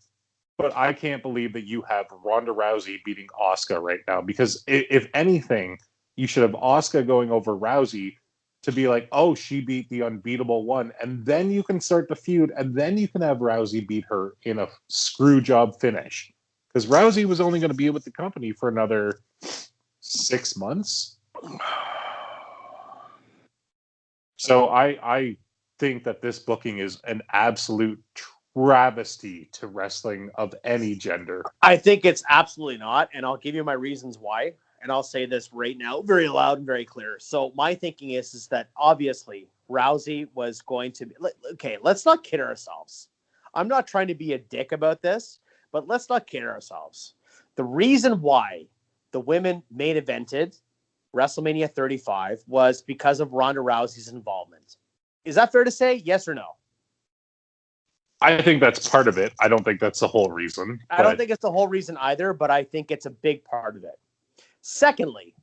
But I can't believe that you have Ronda Rousey beating Asuka right now because if anything, you should have Asuka going over Rousey to be like, oh, she beat the unbeatable one. And then you can start the feud and then you can have Rousey beat her in a screw job finish. Because Rousey was only going to be with the company for another 6 months. So I think that this booking is an absolute travesty to wrestling of any gender. I think it's absolutely not, and I'll give you my reasons why. And I'll say this right now, very loud and very clear. So my thinking is that obviously Rousey was going to be okay. Let's not kid ourselves. I'm not trying to be a dick about this, but let's not kid ourselves. The reason why the women main evented WrestleMania 35 was because of Ronda Rousey's involvement. Is that fair to say? Yes or no? I think that's part of it. I don't think that's the whole reason. I don't think it's the whole reason either, but I think it's a big part of it. Secondly,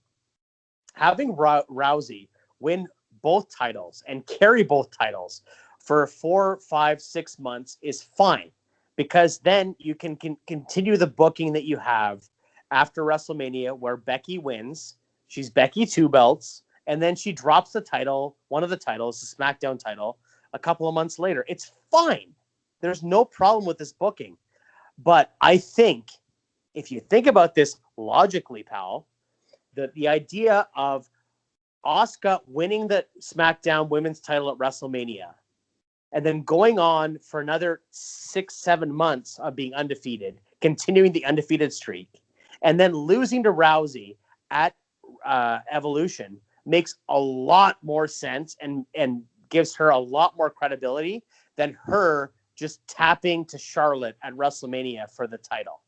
having Rousey win both titles and carry both titles for 4, 5, 6 months is fine because then you can continue the booking that you have after WrestleMania where Becky wins. She's Becky 2 belts, and then she drops the title, one of the titles, the Smackdown title, a couple of months later. It's fine. There's no problem with this booking. But I think, if you think about this logically, pal, the idea of Asuka winning the SmackDown women's title at WrestleMania and then going on for another 6, 7 months of being undefeated, continuing the undefeated streak, and then losing to Rousey at Evolution makes a lot more sense and gives her a lot more credibility than her just tapping to Charlotte at WrestleMania for the title.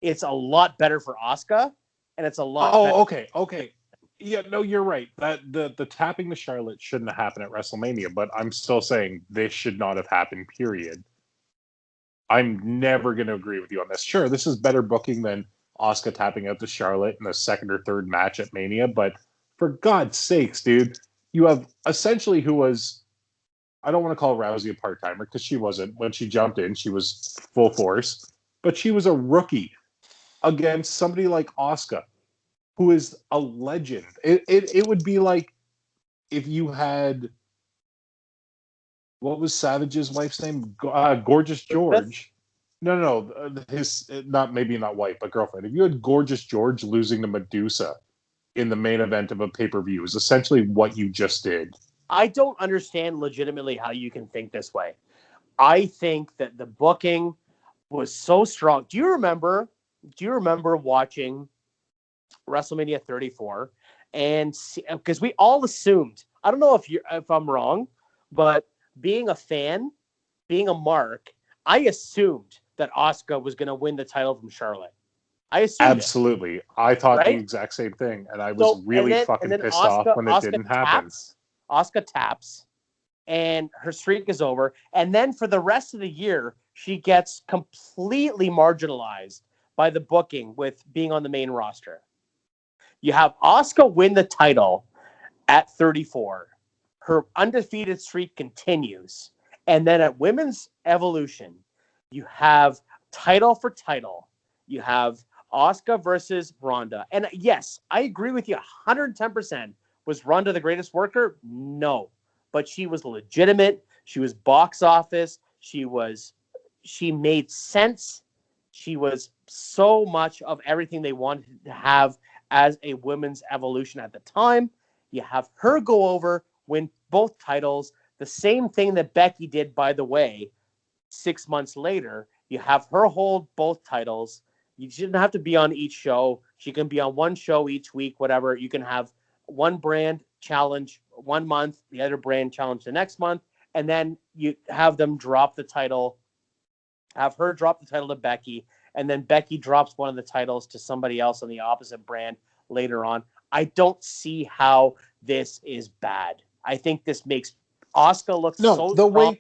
It's a lot better for Asuka, and it's a lot better. Okay. Yeah, no, you're right. That the tapping to Charlotte shouldn't have happened at WrestleMania, but I'm still saying this should not have happened, period. I'm never going to agree with you on this. Sure, this is better booking than Asuka tapping out to Charlotte in the second or third match at Mania, but for God's sakes, dude, you have essentially who was, I don't want to call Rousey a part-timer because she wasn't. When she jumped in, she was full force, but she was a rookie against somebody like Asuka, who is a legend. It would be like if you had, what was Savage's wife's name? Gorgeous George. No, his not wife, but girlfriend. If you had Gorgeous George losing to Medusa in the main event of a pay-per-view, is essentially what you just did. I don't understand legitimately how you can think this way. I think that the booking was so strong. Do you remember watching WrestleMania 34? And because we all assumed, I don't know if I'm wrong, but being a fan, being a mark, I assumed that Asuka was going to win the title from Charlotte. I assumed Absolutely. I thought the right? exact same thing, and I was really fucking pissed off when it didn't happen. Asuka taps, and her streak is over. And then for the rest of the year, she gets completely marginalized by the booking with being on the main roster. You have Asuka win the title at 34. Her undefeated streak continues. And then at Women's Evolution, you have title for title. You have Asuka versus Ronda. And yes, I agree with you 110%. Was Ronda the greatest worker? No. But she was legitimate. She was box office. She made sense. She was so much of everything they wanted to have as a women's evolution at the time. You have her go over, win both titles. The same thing that Becky did, by the way, 6 months later. You have her hold both titles. You shouldn't have to be on each show. She can be on one show each week, whatever. You can have one brand challenge 1 month, the other brand challenge the next month, and then you have them drop the title, have her drop the title to Becky, and then Becky drops one of the titles to somebody else on the opposite brand later on. I don't see how this is bad. I think this makes Asuka look so strong.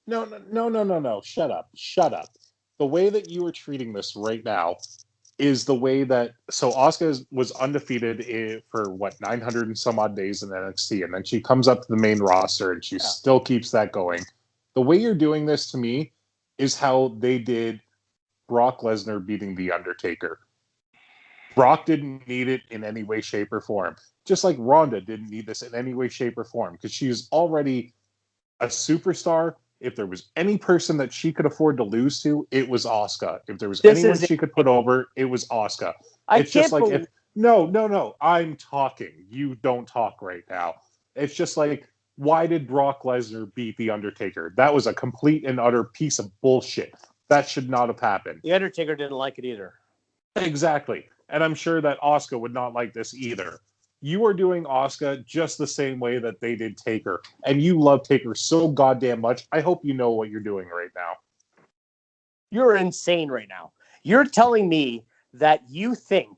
No. Shut up. The way that you are treating this right now is the way that, so Asuka was undefeated for what, 900 and some odd days in NXT, and then she comes up to the main roster and she still keeps that going. The way you're doing this to me is how they did Brock Lesnar beating The Undertaker. Brock didn't need it in any way, shape, or form. Just like Rhonda didn't need this in any way, shape, or form, because she was already a superstar. If there was any person that she could afford to lose to, it was Asuka. If there was anyone she could put over, it was Asuka. It's just like, no, I'm talking. You don't talk right now. It's just like, why did Brock Lesnar beat The Undertaker? That was a complete and utter piece of bullshit. That should not have happened. The Undertaker didn't like it either. Exactly. And I'm sure that Asuka would not like this either. You are doing Asuka just the same way that they did Taker. And you love Taker so goddamn much. I hope you know what you're doing right now. You're insane right now. You're telling me that you think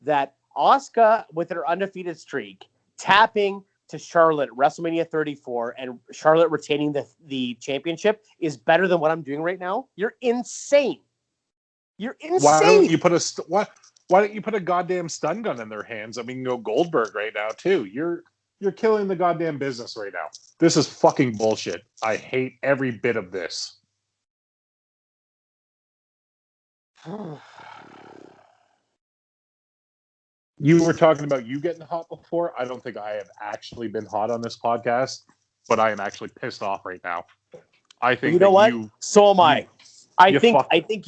that Asuka, with her undefeated streak, tapping to Charlotte at WrestleMania 34 and Charlotte retaining the championship is better than what I'm doing right now? You're insane. You're insane. Why don't you put a goddamn stun gun in their hands? I mean, go Goldberg right now too. You're killing the goddamn business right now. This is fucking bullshit. I hate every bit of this. You were talking about you getting hot before. I don't think I have actually been hot on this podcast, but I am actually pissed off right now. I think you know what? So am I. I think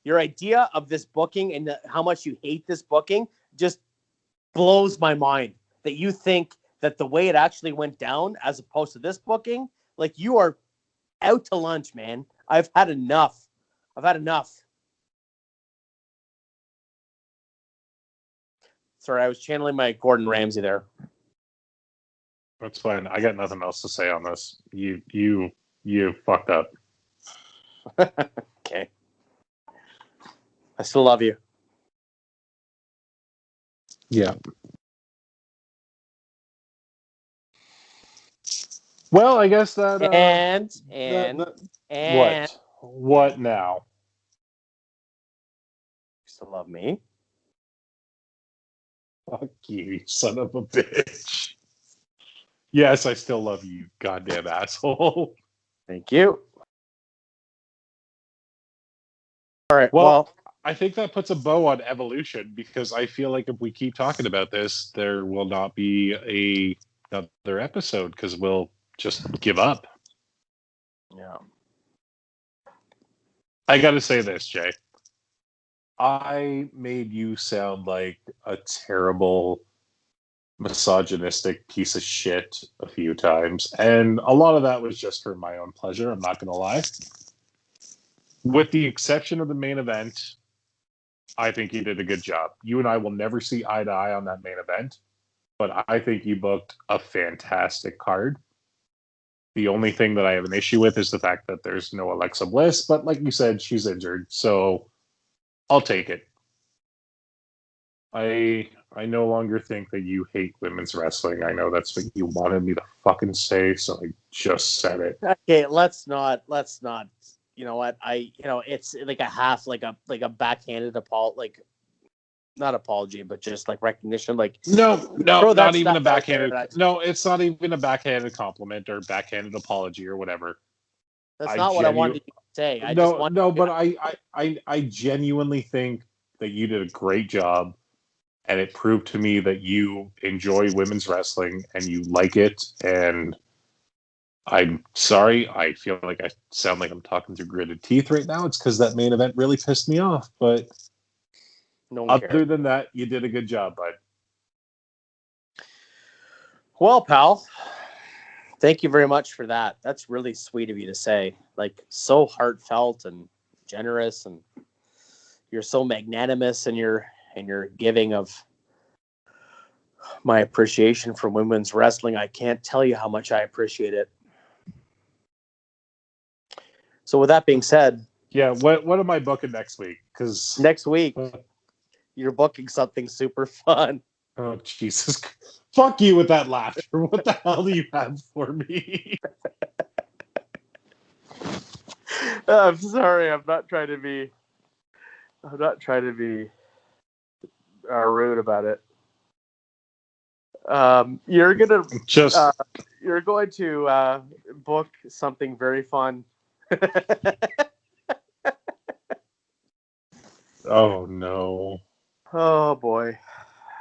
your idea of this booking and how much you hate this booking just blows my mind. That you think that the way it actually went down, as opposed to this booking, like you are out to lunch, man. I've had enough. Sorry, I was channeling my Gordon Ramsay there. That's fine. I got nothing else to say on this. You fucked up. Okay. I still love you. Yeah. Well, I guess that And what now? You still love me? Fuck you son of a bitch. Yes, I still love you, goddamn asshole. Thank you. All right. Well, I think that puts a bow on Evolution because I feel like if we keep talking about this, there will not be another episode because we'll just give up. Yeah. I got to say this, Jay. I made you sound like a terrible, misogynistic piece of shit a few times, and a lot of that was just for my own pleasure. I'm not going to lie. With the exception of the main event, I think you did a good job. You and I will never see eye to eye on that main event, but I think you booked a fantastic card. The only thing that I have an issue with is the fact that there's no Alexa Bliss, but like you said, she's injured, so I'll take it. I no longer think that you hate women's wrestling. I know that's what you wanted me to fucking say, so I just said it. Okay, let's not. You know what? It's like a half, like a backhanded not apology, but just like recognition. Like No, not even a backhanded. There, no, it's not even a backhanded compliment or backhanded apology or whatever. that's not what I wanted you to say. But I genuinely think that you did a great job, and it proved to me that you enjoy women's wrestling and you like it. And I'm sorry, I feel like I sound like I'm talking through gritted teeth right now. It's because that main event really pissed me off. But other than that, you did a good job, bud. Well, pal, thank you very much for that. That's really sweet of you to say. Like, so heartfelt and generous, and you're so magnanimous in your giving of my appreciation for women's wrestling. I can't tell you how much I appreciate it. So with that being said, yeah, what am I booking next week? Because next week you're booking something super fun. Oh, Jesus. Fuck you with that laughter. What the hell do you have for me? I'm sorry. I'm not trying to be rude about it. You're going to book something very fun. Oh, no. Oh, boy.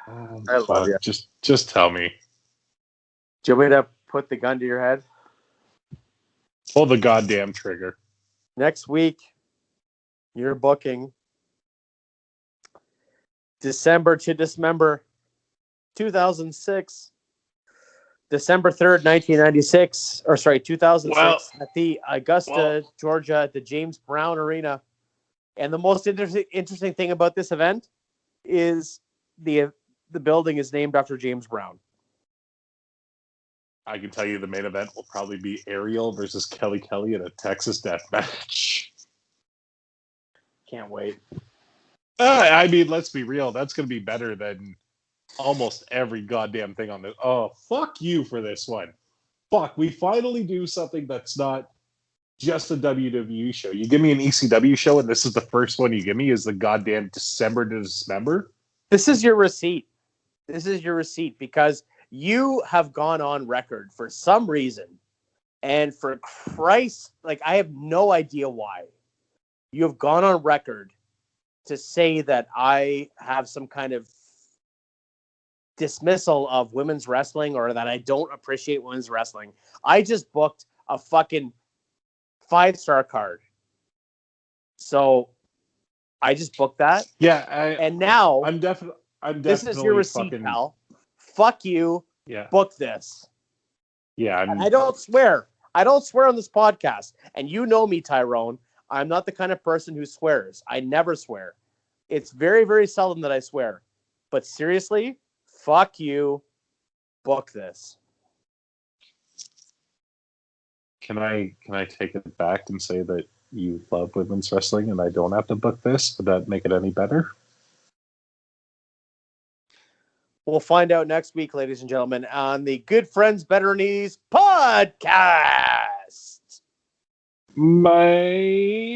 Oh, I love you. Just tell me. Do you want me to put the gun to your head? Pull the goddamn trigger. Next week, you're booking December to Dismember 2006. December 3rd, 1996, 2006, at the Augusta, Georgia, at the James Brown Arena. And the most interesting thing about this event is the building is named after James Brown. I can tell you the main event will probably be Ariel versus Kelly in a Texas death match. Can't wait. I mean, let's be real. That's going to be better than almost every goddamn thing on this. Oh, fuck you for this one. Fuck, we finally do something that's not just a WWE show. You give me an ECW show, and this is the first one you give me is the goddamn December to Dismember. This is your receipt. Because you have gone on record for some reason, and for Christ, like, I have no idea why. You have gone on record to say that I have some kind of dismissal of women's wrestling or that I don't appreciate women's wrestling. I just booked a fucking 5-star card. So I just booked that. Yeah. And now I'm definitely this is your receipt, pal. Fuck you. Yeah. Book this. Yeah. And I don't swear. I don't swear on this podcast. And you know me, Tyrone. I'm not the kind of person who swears. I never swear. It's very, very seldom that I swear. But seriously, fuck you. Book this. Can I take it back and say that you love women's wrestling and I don't have to book this? Would that make it any better? We'll find out next week, ladies and gentlemen, on the Good Friends, Better Knees podcast. My